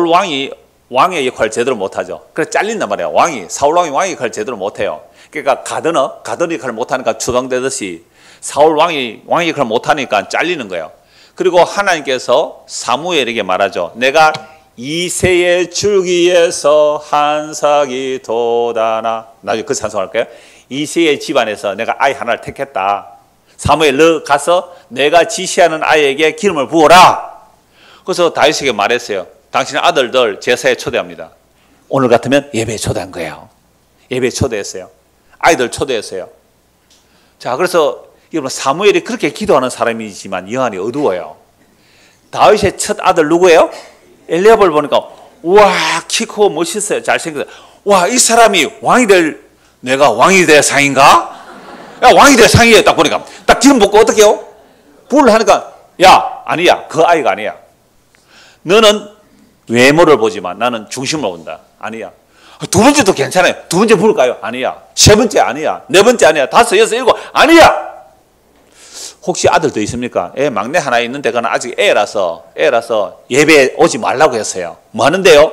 왕이 왕의 역할을 제대로 못하죠. 그래서 잘린단 말이에요. 사울 왕이 왕의 역할을 제대로 못해요. 그러니까 가드너 역할을 못하니까 추방되듯이 사울 왕의 역할을 못하니까 잘리는 거예요. 그리고 하나님께서 사무엘에게 말하죠. 내가 이새의 줄기에서 한 삭이 돋아나. 나중에 그 찬송할까요? 이새의 집안에서 내가 아이 하나를 택했다. 사무엘 너 가서 내가 지시하는 아이에게 기름을 부어라. 그래서 다윗에게 말했어요. 당신의 아들들 제사에 초대합니다. 오늘 같으면 예배에 초대한 거예요. 예배에 초대했어요. 아이들 초대했어요. 자, 그래서 여러분 사무엘이 그렇게 기도하는 사람이지만 영안이 어두워요. 다윗의 첫 아들 누구예요? 엘리압을 보니까 와, 키 크고 멋있어요. 잘생겼어요. 와, 이 사람이 내가 왕이 될 상인가? 야, 왕이 될 상이에요. 딱 보니까 딱 기름 붓고 어떻게 해요? 불을 하니까 야, 아니야. 그 아이가 아니야. 너는 외모를 보지만 나는 중심을 본다. 아니야. 두 번째도 괜찮아요. 두 번째 부를까요? 아니야. 세 번째 아니야. 네 번째 아니야. 다섯, 여섯, 일곱 아니야. 혹시 아들 더 있습니까? 막내 하나 있는데 그는 아직 애라서 예배에 오지 말라고 했어요. 뭐 하는데요?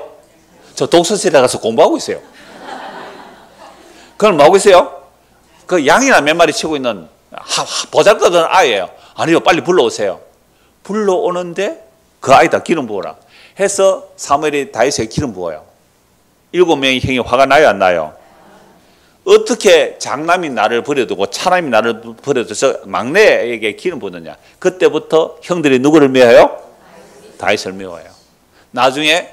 저 독서실에 가서 공부하고 있어요. 그럼 뭐 하고 있어요? 그 양이나 몇 마리 치고 있는 보잘것없는 아이예요. 아니요, 빨리 불러오세요. 불러오는데 그 아이다 기름 부어라 해서 사무엘이 다윗에게 기름 부어요. 7명의 형이 화가 나요, 안 나요? 어떻게 장남이 나를 버려두고 차남이 나를 버려둬서 막내에게 기름 부었느냐. 그때부터 형들이 누구를 미워해요? 다윗을 미워해요. 나중에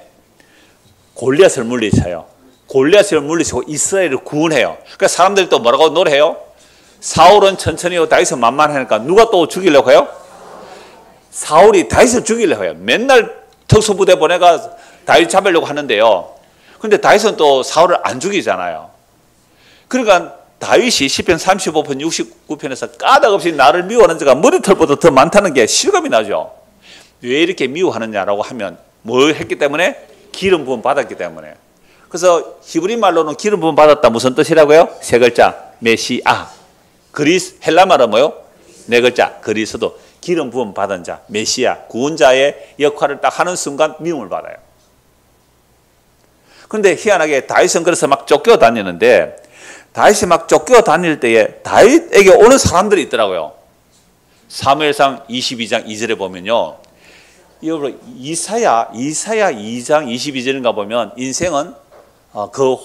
골리앗을 물리쳐요. 골리앗을 물리치고 이스라엘을 구원해요. 그러니까 사람들이 또 뭐라고 노래해요? 사울은 천천히 하고 다윗은 만만하니까 누가 또 죽이려고 해요? 사울이 다윗을 죽이려고 해요. 맨날 특수부대 보내가 다윗 잡으려고 하는데요. 근데 다윗은 또 사울을 안 죽이잖아요. 그러니까 다윗이 시편 35편 69편에서 까닭없이 나를 미워하는 자가 머리털보다 더 많다는 게 실감이 나죠. 왜 이렇게 미워하느냐라고 하면 뭘 했기 때문에? 기름 부음 받았기 때문에. 그래서 히브리 말로는 기름 부음 받았다 무슨 뜻이라고요? 세 글자 메시아. 헬라 말은 뭐요? 네 글자 그리스도. 기름 부음 받은 자 메시아 구원자의 역할을 딱 하는 순간 미움을 받아요. 그런데 희한하게 다윗은 그래서 막 쫓겨다니는데 다윗이 막 쫓겨다닐 때에 다윗에게 오는 사람들이 있더라고요. 사무엘상 22장 2절에 보면요. 여러분 이사야 2장 22절인가 보면 인생은 그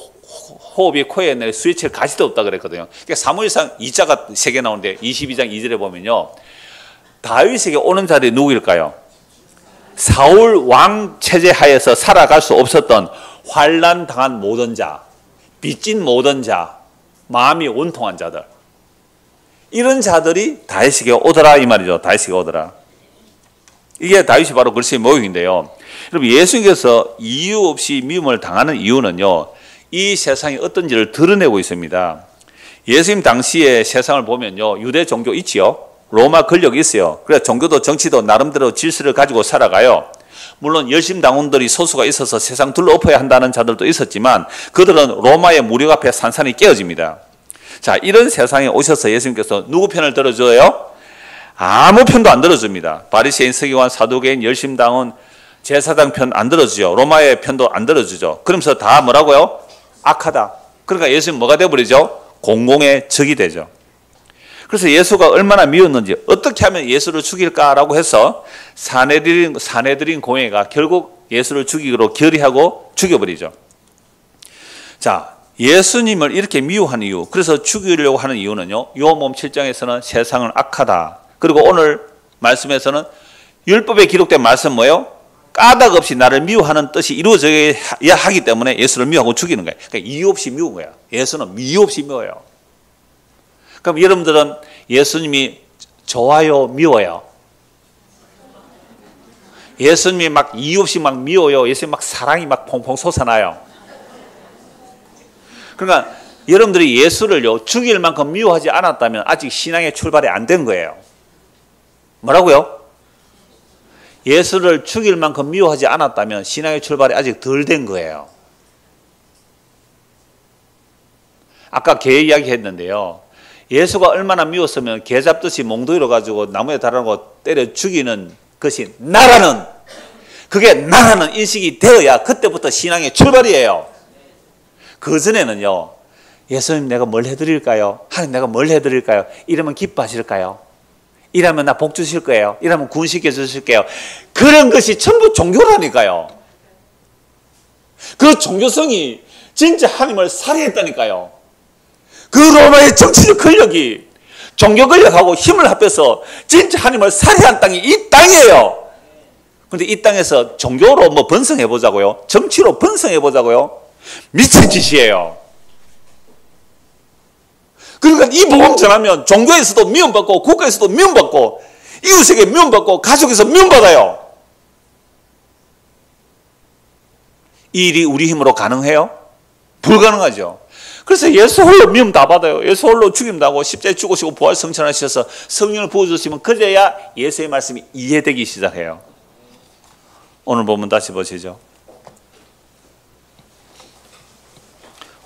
호흡이 코에 내 스위치를 가시도 없다 그랬거든요. 그러니까 사무엘상 2자가 3개 나오는데 22장 2절에 보면요. 다윗에게 오는 자들이 누구일까요? 사울 왕 체제 하에서 살아갈 수 없었던 환난 당한 모든 자, 빚진 모든 자, 마음이 원통한 자들. 이런 자들이 다윗에게 오더라 이 말이죠. 다윗에게 오더라. 이게 다윗이 바로 그리스도의 모형인데요. 여러분 예수님께서 이유 없이 미움을 당하는 이유는요. 이 세상이 어떤지를 드러내고 있습니다. 예수님 당시에 세상을 보면요. 유대 종교 있지요. 로마 권력이 있어요. 그래서 종교도 정치도 나름대로 질서를 가지고 살아가요. 물론 열심당원들이 소수가 있어서 세상 둘러엎어야 한다는 자들도 있었지만 그들은 로마의 무력 앞에 산산이 깨어집니다. 자, 이런 세상에 오셔서 예수님께서 누구 편을 들어줘요? 아무 편도 안 들어줍니다. 바리새인, 서기관, 사두개인, 열심당원, 제사장 편 안 들어주죠. 로마의 편도 안 들어주죠. 그러면서 다 뭐라고요? 악하다. 그러니까 예수님 뭐가 되어버리죠? 공공의 적이 되죠. 그래서 예수가 얼마나 미웠는지 어떻게 하면 예수를 죽일까라고 해서 사내들인 공회가 결국 예수를 죽이기로 결의하고 죽여버리죠. 자, 예수님을 이렇게 미워한 이유, 그래서 죽이려고 하는 이유는요. 요한복음 7장에서는 세상은 악하다. 그리고 오늘 말씀에서는 율법에 기록된 말씀 뭐예요? 까닭 없이 나를 미워하는 뜻이 이루어져야 하기 때문에 예수를 미워하고 죽이는 거예요. 그러니까 이유 없이 미운 거예요. 예수는 이유 없이 미워요. 그럼 여러분들은 예수님이 좋아요, 미워요? 예수님이 막 이유 없이 막 미워요? 예수님 막 사랑이 막 퐁퐁 솟아나요? 그러니까 여러분들이 예수를요 죽일 만큼 미워하지 않았다면 아직 신앙의 출발이 안 된 거예요. 뭐라고요? 예수를 죽일 만큼 미워하지 않았다면 신앙의 출발이 아직 덜 된 거예요. 아까 개 이야기 했는데요. 예수가 얼마나 미웠으면 개 잡듯이 몽둥이로 가지고 나무에 달아놓고 때려 죽이는 것이 그게 나라는 인식이 되어야 그때부터 신앙의 출발이에요. 그 전에는요. 예수님 내가 뭘 해드릴까요? 하나님 내가 뭘 해드릴까요? 이러면 기뻐하실까요? 이러면 나 복 주실 거예요? 이러면 구원시켜 주실게요? 그런 것이 전부 종교라니까요. 그 종교성이 진짜 하나님을 살해했다니까요. 그 로마의 정치적 권력이 종교 권력하고 힘을 합해서 진짜 하나님을 살해한 땅이 이 땅이에요. 그런데 이 땅에서 종교로 뭐 번성해 보자고요? 정치로 번성해 보자고요? 미친 짓이에요. 그러니까 이 복음 전하면 종교에서도 미움받고 국가에서도 미움받고 이웃에게 미움받고 가족에서 미움받아요. 이 일이 우리 힘으로 가능해요? 불가능하죠. 그래서 예수 홀로 미움 다 받아요. 예수 홀로 죽임 당하고 십자가에 죽으시고 부활 성천하셔서 성령을 부어주시면 그래야 예수의 말씀이 이해되기 시작해요. 오늘 본문 다시 보시죠.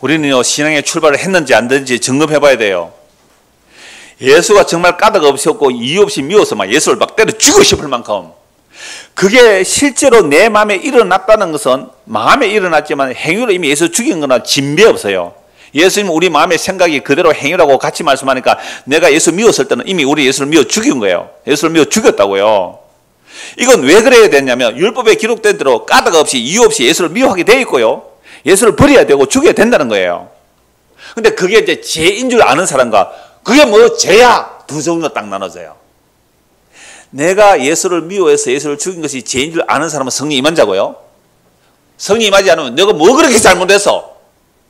우리는요 신앙의 출발을 했는지 안 했는지 점검해 봐야 돼요. 예수가 정말 까닭 없었고 이유 없이 미워서 막 예수를 막 때려 죽이고 싶을 만큼 그게 실제로 내 마음에 일어났다는 것은 마음에 일어났지만 행위로 이미 예수 죽인 거나 진배 없어요. 예수님 우리 마음의 생각이 그대로 행위라고 같이 말씀하니까 내가 예수 미웠을 때는 이미 우리 예수를 미워 죽인 거예요. 예수를 미워 죽였다고요. 이건 왜 그래야 되냐면 율법에 기록된 대로 까닭 없이 이유 없이 예수를 미워하게 돼 있고요. 예수를 버려야 되고 죽여야 된다는 거예요. 근데 그게 이제 죄인 줄 아는 사람과 그게 뭐 죄야 두 종류가 딱 나눠져요. 내가 예수를 미워해서 예수를 죽인 것이 죄인 줄 아는 사람은 성령 임한 자고요. 성령 임하지 않으면 내가 뭐 그렇게 잘못해서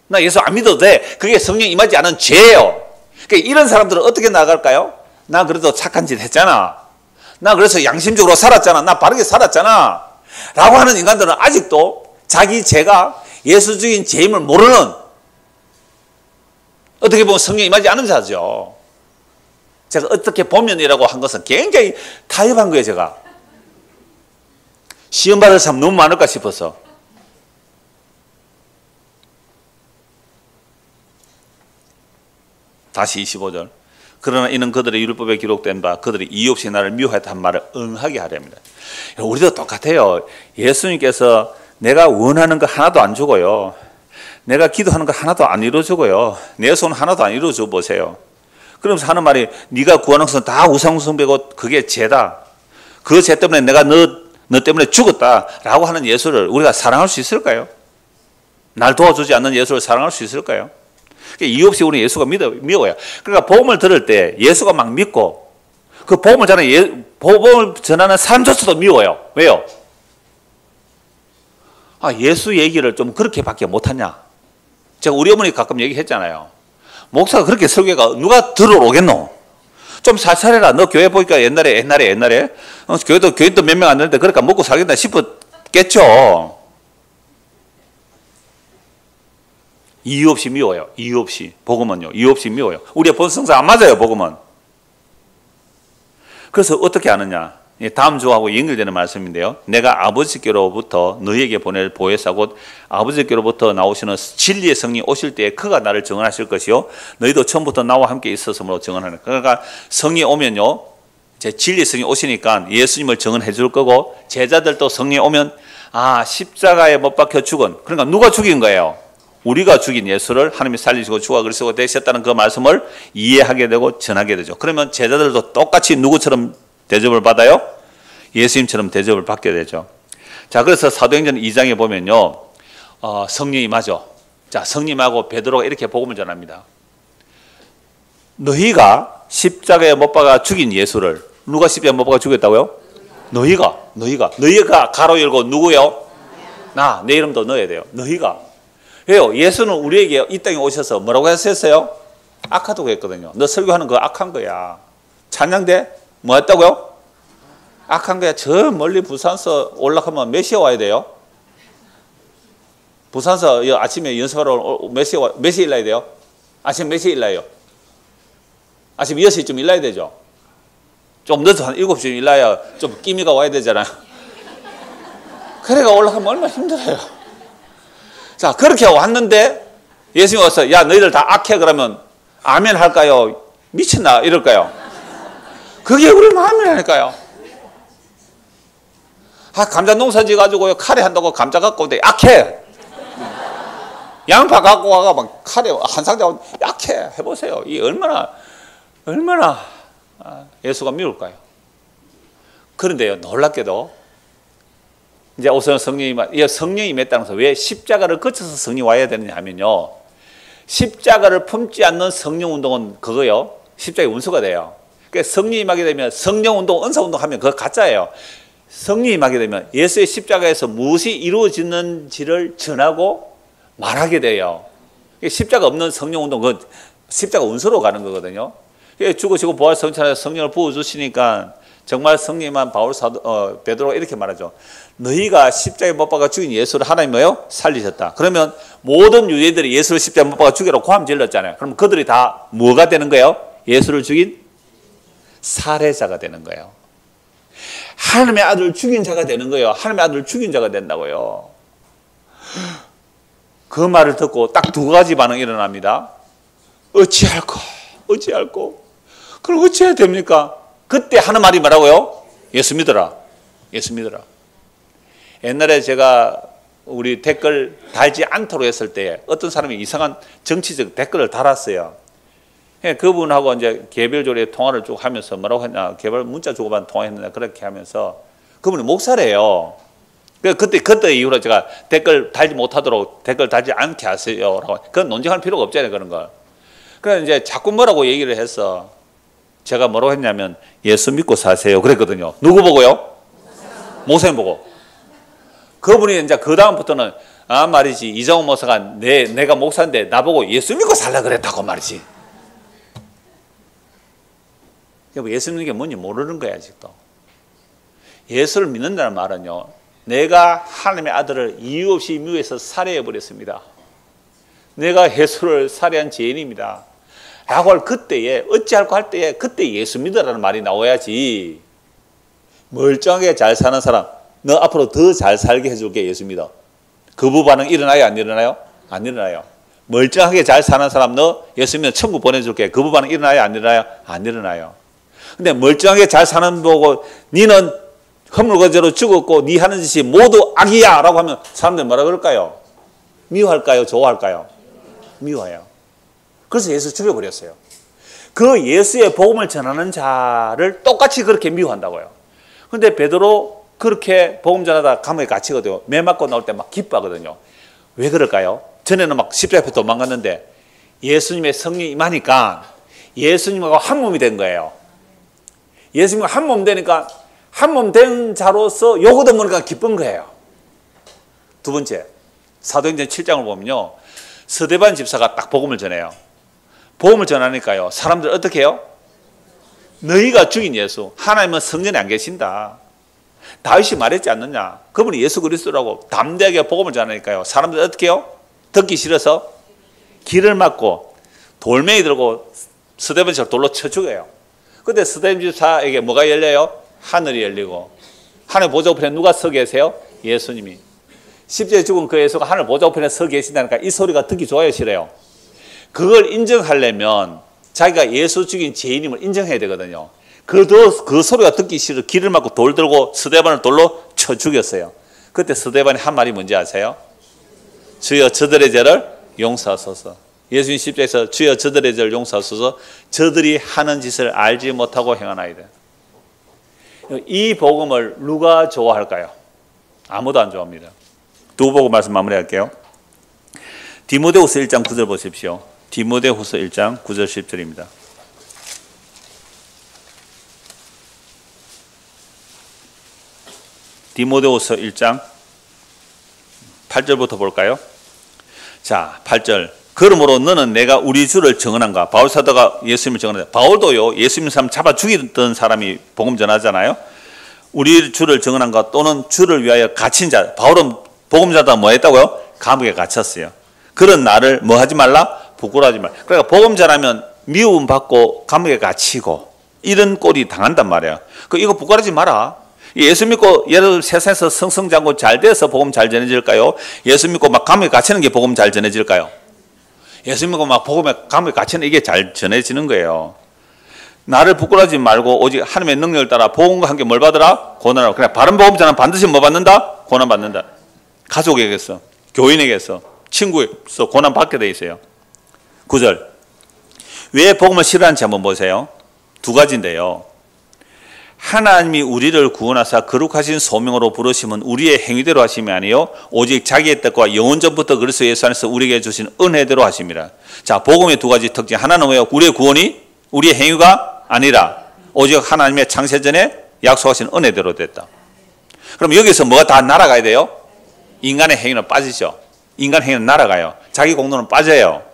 나 예수 안 믿어도 돼. 그게 성령 임하지 않은 죄예요. 그러니까 이런 사람들은 어떻게 나갈까요? 나 그래도 착한 짓 했잖아. 나 그래서 양심적으로 살았잖아. 나 바르게 살았잖아. 라고 하는 인간들은 아직도 자기 죄가 예수 죽인 죄임을 모르는, 어떻게 보면 성령 임하지 않은 자죠. 제가 어떻게 보면이라고 한 것은 굉장히 타협한 거예요. 제가 시험 받을 사람 너무 많을까 싶어서. 다시 25절. 그러나 이는 그들의 율법에 기록된 바 그들이 이유 없이 나를 미워했다는 말을 응하게 하려 합니다. 우리도 똑같아요. 예수님께서 내가 원하는 거 하나도 안 주고요, 내가 기도하는 거 하나도 안 이루어주고요, 내 손 하나도 안 이루어줘 보세요. 그러면서 하는 말이 네가 구하는 것은 다 우상숭배고 그게 죄다. 그 죄 때문에 내가 너 때문에 죽었다 라고 하는 예수를 우리가 사랑할 수 있을까요? 날 도와주지 않는 예수를 사랑할 수 있을까요? 이유 없이 우리 예수가 미워요. 그러니까 복음을 들을 때 예수가 막 믿고 그 복음을 전하는 사람조차도 미워요. 왜요? 예수 얘기를 좀 그렇게밖에 못하냐. 제가 우리 어머니 가끔 얘기했잖아요. 목사가 그렇게 설교가 누가 들어오겠노? 좀 살살해라. 너 교회 보니까 옛날에 교회도 몇 명 안 되는데 그러니까 먹고 살겠다 싶었겠죠. 이유 없이 미워요. 이유 없이. 복음은요, 이유 없이 미워요. 우리의 본성상 안 맞아요, 복음은. 그래서 어떻게 하느냐. 다음 주하고 연결되는 말씀인데요. 내가 아버지께로부터 너희에게 보낼 보혜사 곧 아버지께로부터 나오시는 진리의 성령이 오실 때에 그가 나를 증언하실 것이요 너희도 처음부터 나와 함께 있었으므로 증언하는. 그러니까 성령이 오면요, 제 진리의 성령이 오시니까 예수님을 증언해 줄 거고, 제자들도 성령이 오면 십자가에 못 박혀 죽은, 그러니까 누가 죽인 거예요? 우리가 죽인 예수를 하나님이 살리시고 죽어 그리스도가 되셨다는 그 말씀을 이해하게 되고 전하게 되죠. 그러면 제자들도 똑같이 누구처럼 대접을 받아요? 예수님처럼 대접을 받게 되죠. 자, 그래서 사도행전 2장에 보면요, 성령이 임하죠. 자, 성령하고 베드로가 이렇게 복음을 전합니다. 너희가 십자가에 못 박아 죽인 예수를, 누가 십자가에 못 박아 죽였다고요? 너희가 가로 열고 누구요? 내 이름도 넣어야 돼요. 너희가. 왜요? 예수는 우리에게 이 땅에 오셔서 뭐라고 하셨어요? 악하다고 했거든요. 너 설교하는 거 악한 거야. 찬양대 뭐 했다고요? 악한 거야. 저 멀리 부산서 올라가면 몇 시에 와야 돼요? 부산서 아침에 연습하러 몇 시에 일어나야 돼요? 아침 몇 시에 일어나요? 아침 6시쯤 일어나야 되죠? 좀 늦어서 한 7시쯤 일어나야 좀 끼미가 와야 되잖아요. 그래가 올라가면 얼마나 힘들어요. 자, 그렇게 왔는데 예수님이 와서 야, 너희들 다 악해 그러면 아멘 할까요? 미쳤나? 이럴까요? 그게 우리 마음이라니까요. 감자 농사 지어가지고요, 카레 한다고 감자 갖고 오는데 약해. 양파 갖고 와가 막 카레 한 상자 약해. 해보세요. 이 얼마나 예수가 미울까요? 그런데요, 놀랍게도 이제 우선 성령이 임했다는 것은 왜 십자가를 거쳐서 성령이 와야 되느냐 하면요, 십자가를 품지 않는 성령 운동은 그거요, 십자가의 운수가 돼요. 그러니까 성령이 임하게 되면 성령 운동, 은사 운동 하면 그거 가짜예요. 성령이 임하게 되면 예수의 십자가에서 무엇이 이루어지는지를 전하고 말하게 돼요. 십자가 없는 성령 운동, 그 십자가 운수로 가는 거거든요. 죽으시고 부활 성천에서 성령을 부어주시니까 정말 성령만 베드로가 이렇게 말하죠. 너희가 십자가에 못 박아 죽인 예수를 하나님 뭐요? 살리셨다. 그러면 모든 유대인들이 예수를 십자가에 못 박아 죽이라고 고함 질렀잖아요. 그럼 그들이 다 뭐가 되는 거예요? 예수를 죽인 살해자가 되는 거예요. 하나님의 아들을 죽인 자가 되는 거예요. 하나님의 아들을 죽인 자가 된다고요. 그 말을 듣고 딱 두 가지 반응이 일어납니다. 어찌할꼬. 그럼 어찌해야 됩니까? 그때 하는 말이 뭐라고요? 예수 믿어라. 예수 믿어라. 옛날에 제가 우리 댓글 달지 않도록 했을 때 어떤 사람이 이상한 정치적 댓글을 달았어요. 그분하고 이제 개별적으로 통화를 쭉 하면서 뭐라고 했냐, 개별 문자 주고받은 통화했느냐, 그렇게 하면서 그분이 목사래요. 그때 이후로 제가 댓글 달지 못하도록 댓글 달지 않게 하세요. 그건 논쟁할 필요가 없잖아요, 그런 걸. 그래서 이제 자꾸 뭐라고 얘기를 해서 제가 뭐라고 했냐면 예수 믿고 사세요. 그랬거든요. 누구 보고요? 목사님 보고. 그분이 이제 그 다음부터는 말이지 이정훈 목사가 내가 목사인데 나보고 예수 믿고 살라 그랬다고 말이지. 예수 믿는 게 뭔지 모르는 거야 아직도. 예수를 믿는다는 말은요, 내가 하나님의 아들을 이유 없이 미워해서 살해해 버렸습니다. 내가 예수를 살해한 죄인입니다 라고 할 그때에, 어찌할까 할 때에 그때 예수 믿으라는 말이 나와야지. 멀쩡하게 잘 사는 사람, 너 앞으로 더 잘 살게 해줄게 예수 믿어. 거부 반응 일어나요 안 일어나요? 안 일어나요. 멀쩡하게 잘 사는 사람 너 예수 믿어 천국 보내줄게. 거부 반응 일어나요 안 일어나요? 안 일어나요. 근데 멀쩡하게 잘 사는 보고 니는 허물거제로 죽었고 니 하는 짓이 모두 악이야 라고 하면 사람들 뭐라 그럴까요? 미워할까요? 좋아할까요? 미워해요. 그래서 예수 죽여버렸어요. 그 예수의 복음을 전하는 자를 똑같이 그렇게 미워한다고요. 근데 베드로 그렇게 복음 전하다 감옥에 갇히거든요. 매 맞고 나올 때 막 기뻐하거든요. 왜 그럴까요? 전에는 막 십자가 앞에 도망갔는데 예수님의 성령이 임하니까 예수님하고 한 몸이 된 거예요. 예수님과 한 몸 되니까 한 몸 된 자로서 욕 얻어먹으니까 기쁜 거예요. 두 번째, 사도행전 7장을 보면요, 스데반 집사가 딱 복음을 전해요. 복음을 전하니까요, 사람들 어떻게 해요? 너희가 죽인 예수, 하나님은 성전에 안 계신다. 다윗이 말했지 않느냐? 그분이 예수 그리스도라고 담대하게 복음을 전하니까요, 사람들 어떻게 해요? 듣기 싫어서 길을 막고 돌멩이 들고 스데반 집사를 돌로 쳐 죽여요. 근데 스데반 집사에게 뭐가 열려요? 하늘이 열리고, 하늘 보좌 우편에 누가 서 계세요? 예수님이. 십자가에 죽은 그 예수가 하늘 보좌 우편에 서 계신다니까 이 소리가 듣기 좋아요, 싫어요? 그걸 인정하려면 자기가 예수 죽인 죄인임을 인정해야 되거든요. 그 소리가 듣기 싫어 길을 막고 돌 들고 스데반을 돌로 쳐 죽였어요. 그때 스데반이 한 말이 뭔지 아세요? 주여 저들의 죄를 용서하소서. 예수님 십자가에서 주여 저들의 죄를 용서하소서. 저들이 하는 짓을 알지 못하고 행하나이다. 이 복음을 누가 좋아할까요? 아무도 안 좋아합니다. 두 복음 말씀 마무리할게요. 디모데후서 1장 9절 보십시오. 디모데후서 1장 9절 10절입니다. 디모데후서 1장 8절부터 볼까요? 자, 8절. 그러므로 너는 내가 우리 주를 증언한가? 바울 사도가 예수님을 증언한다. 바울도요, 예수님 사람 잡아 죽이던 사람이 복음 전하잖아요. 우리 주를 증언한가? 또는 주를 위하여 갇힌 자. 바울은 복음 전하다가 뭐 했다고요? 감옥에 갇혔어요. 그런 나를 뭐 하지 말라? 부끄러워하지 말라. 그러니까 복음 전하면 미움 받고 감옥에 갇히고 이런 꼴이 당한단 말이에요. 이거 부끄러워하지 마라. 예수 믿고 예를 세상에서 성성장고 잘 돼서 복음 잘 전해질까요? 예수 믿고 막 감옥에 갇히는 게 복음 잘 전해질까요? 예수 믿고 막 복음에 감옥에 갇히는 이게 잘 전해지는 거예요. 나를 부끄러워하지 말고 오직 하나님의 능력을 따라 복음과 함께 뭘 받으라? 고난을. 그래, 바른 복음 전하면 반드시 뭐 받는다? 고난 받는다. 가족에게서, 교인에게서, 친구에게서 고난 받게 돼 있어요. 9절. 왜 복음을 싫어하는지 한번 보세요. 두 가지인데요. 하나님이 우리를 구원하사 거룩하신 소명으로 부르심은 우리의 행위대로 하심이 아니요 오직 자기의 뜻과 영원전부터 그리스도 예수 안에서 우리에게 주신 은혜대로 하심이라. 자, 복음의 두 가지 특징. 하나는 왜요? 우리의 구원이 우리의 행위가 아니라 오직 하나님의 창세전에 약속하신 은혜대로 됐다. 그럼 여기서 뭐가 다 날아가야 돼요? 인간의 행위는 빠지죠. 인간 행위는 날아가요. 자기 공로는 빠져요.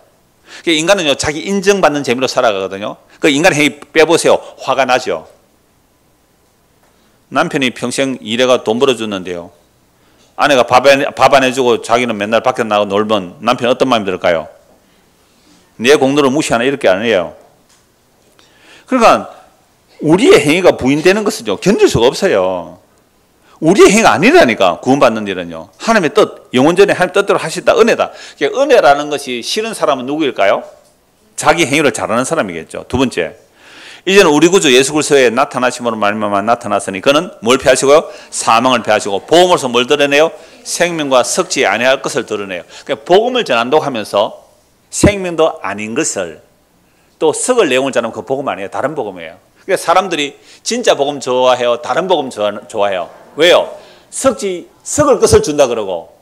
인간은요, 자기 인정받는 재미로 살아가거든요. 그 인간 행위 빼보세요. 화가 나죠. 남편이 평생 일해가 돈 벌어줬는데요, 아내가 밥 안 해주고 자기는 맨날 밖에 나가고 놀면 남편 어떤 마음이 들까요? 내 공로를 무시하나 이렇게 안 해요. 그러니까 우리의 행위가 부인되는 것은요, 견딜 수가 없어요. 우리의 행위가 아니라니까. 구원받는 일은요, 하나님의 뜻, 영원전에 하나님 뜻대로 하시다. 은혜다. 은혜라는 것이 싫은 사람은 누구일까요? 자기 행위를 잘하는 사람이겠죠. 두 번째, 이제는 우리 구주 예수 그리스도의 나타나심으로 말미암아 나타났으니 그는 뭘 피하시고요? 사망을 피하시고 복음으로서 뭘 드러내요? 생명과 썩지 아니할 것을 드러내요. 그러니까 복음을 전한다고 하면서 생명도 아닌 것을, 또 썩을 내용을 전하면 그 복음 아니에요. 다른 복음이에요. 그러니까 사람들이 진짜 복음 좋아해요? 다른 복음 좋아해요? 왜요? 썩지 썩을 것을 준다 그러고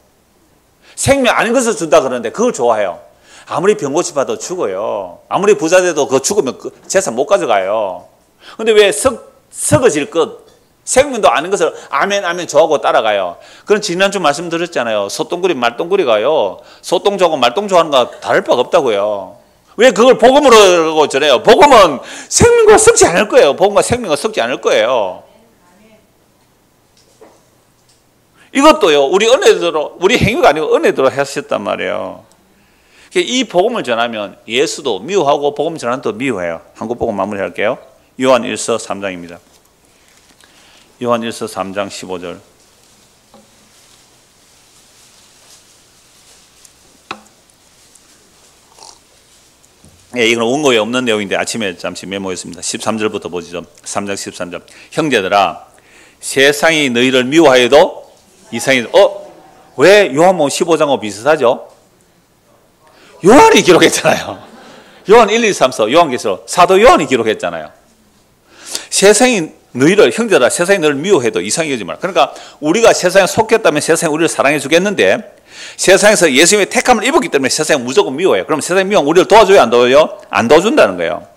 생명 아닌 것을 준다 그러는데 그걸 좋아해요. 아무리 병 고쳐봐도 죽어요. 아무리 부자 돼도 그거 죽으면 재산 못 가져가요. 근데 왜 썩어질 것, 생명도 아닌 것을 아멘 아멘 좋아하고 따라가요. 그런 지난주 말씀드렸잖아요. 소똥구리 말똥구리가요. 소똥 좋아하고 말똥 좋아하는 거 다를 바가 없다고요. 왜 그걸 복음으로 전해요? 복음은 생명과 썩지 않을 거예요. 복음과 생명과 썩지 않을 거예요. 이것도요, 우리 은혜대로, 우리 행위가 아니고 은혜대로 하셨단 말이에요. 이 복음을 전하면 예수도 미워하고 복음 전하는 또 미워해요. 한국 복음 마무리할게요. 요한 1서 3장입니다. 요한 1서 3장 15절. 예, 이건 원고에 없는 내용인데 아침에 잠시 메모했습니다. 13절부터 보시죠. 3장 13절. 형제들아, 세상이 너희를 미워하여도 이상이 왜 요한복음 15장하고 비슷하죠? 요한이 기록했잖아요. 요한 1, 2, 3서 요한계시록 사도 요한이 기록했잖아요. 세상이 너희를 형제들아 세상이 너를 미워해도 이상히 여기지 마라. 그러니까 우리가 세상에 속했다면 세상이 우리를 사랑해 주겠는데 세상에서 예수님의 택함을 입었기 때문에 세상이 무조건 미워해요. 그럼 세상이 미워하면 우리를 도와줘요? 안 도와줘요? 안 도와준다는 거예요.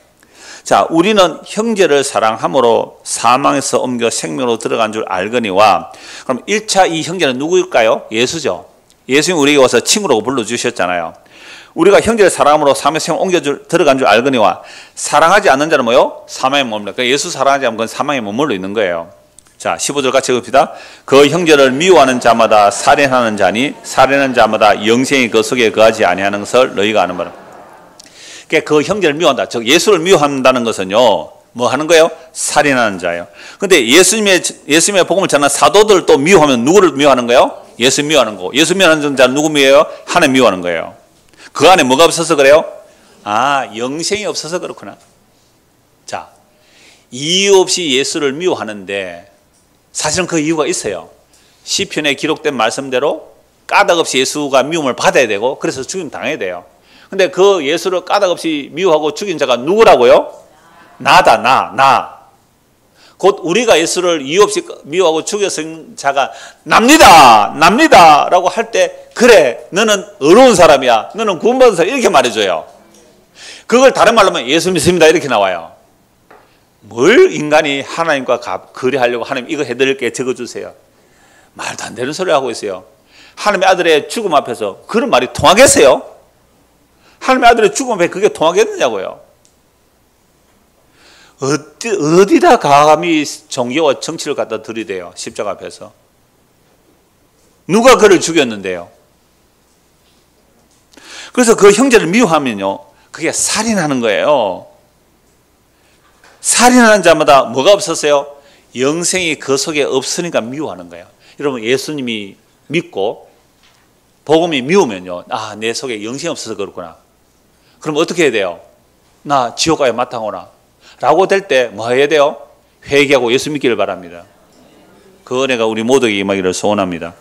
자, 우리는 형제를 사랑함으로 사망에서 옮겨 생명으로 들어간 줄 알거니와. 그럼 1차 이 형제는 누구일까요? 예수죠. 예수님이 우리에게 와서 친구라고 불러주셨잖아요. 우리가 형제를 사랑함으로 사망에서 생명으로 들어간 줄 알거니와. 사랑하지 않는 자는 뭐요? 사망에 머물러. 그러니까 예수 사랑하지 않으면 그건 사망에 머물러 있는 거예요. 자, 15절 같이 읽읍시다. 그 형제를 미워하는 자마다 살인하는 자니 살인하는 자마다 영생이 그 속에 거하지 아니하는 것을 너희가 아는 바라. 그러니까 그 형제를 미워한다. 즉 예수를 미워한다는 것은요, 뭐 하는 거예요? 살인하는 자예요. 근데 예수님의 복음을 전하는 사도들 또 미워하면 누구를 미워하는 거예요? 예수 미워하는 거. 예수 미워하는 자는 누구 미워해요? 하나님 미워하는 거예요. 그 안에 뭐가 없어서 그래요? 아, 영생이 없어서 그렇구나. 자, 이유 없이 예수를 미워하는데 사실은 그 이유가 있어요. 시편에 기록된 말씀대로 까닭 없이 예수가 미움을 받아야 되고 그래서 죽임 당해야 돼요. 근데 그 예수를 까닭 없이 미워하고 죽인 자가 누구라고요? 나다, 나. 곧 우리가 예수를 이유 없이 미워하고 죽였은 자가 납니다 라고 할 때 그래, 너는 의로운 사람이야, 너는 구원받은 사람, 이렇게 말해줘요. 그걸 다른 말로 하면 예수 믿습니다 이렇게 나와요. 뭘 인간이 하나님과 거래하려고 하나님 이거 해드릴게 적어주세요. 말도 안 되는 소리 하고 있어요. 하나님의 아들의 죽음 앞에서 그런 말이 통하겠어요? 하나님의 아들의 죽음 앞에 그게 통하겠느냐고요. 어디다 감히 종교와 정치를 갖다 들이대요. 십자가 앞에서. 누가 그를 죽였는데요. 그래서 그 형제를 미워하면요, 그게 살인하는 거예요. 살인하는 자마다 뭐가 없었어요? 영생이 그 속에 없으니까 미워하는 거예요. 여러분, 예수님이 믿고 복음이 미우면요, 아, 내 속에 영생이 없어서 그렇구나. 그럼 어떻게 해야 돼요? 나 지옥 가야 마땅하구나 라고 될 때 뭐 해야 돼요? 회개하고 예수 믿기를 바랍니다. 그 은혜가 우리 모두에게 임하기를 소원합니다.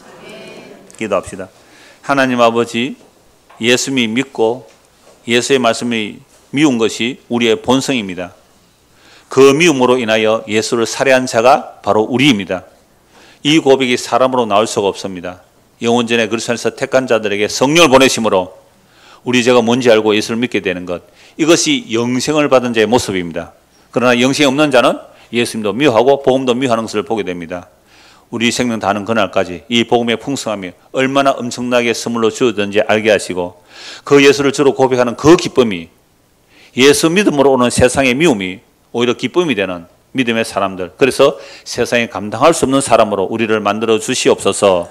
기도합시다. 하나님 아버지, 예수님이 믿고 예수의 말씀이 미운 것이 우리의 본성입니다. 그 미움으로 인하여 예수를 살해한 자가 바로 우리입니다. 이 고백이 사람으로 나올 수가 없습니다. 영원전에 그리스도 안에서 택한 자들에게 성령을 보내심으로 우리 죄가 뭔지 알고 예수를 믿게 되는 것, 이것이 영생을 받은 자의 모습입니다. 그러나 영생이 없는 자는 예수님도 미워하고 복음도 미워하는 것을 보게 됩니다. 우리 생명 다하는 그날까지 이 복음의 풍성함이 얼마나 엄청나게 선물로 주어졌는지 알게 하시고, 그 예수를 주로 고백하는 그 기쁨이, 예수 믿음으로 오는 세상의 미움이 오히려 기쁨이 되는 믿음의 사람들, 그래서 세상에 감당할 수 없는 사람으로 우리를 만들어 주시옵소서.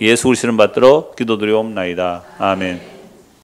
예수 그리스도를 받들어 기도드리옵나이다. 아멘.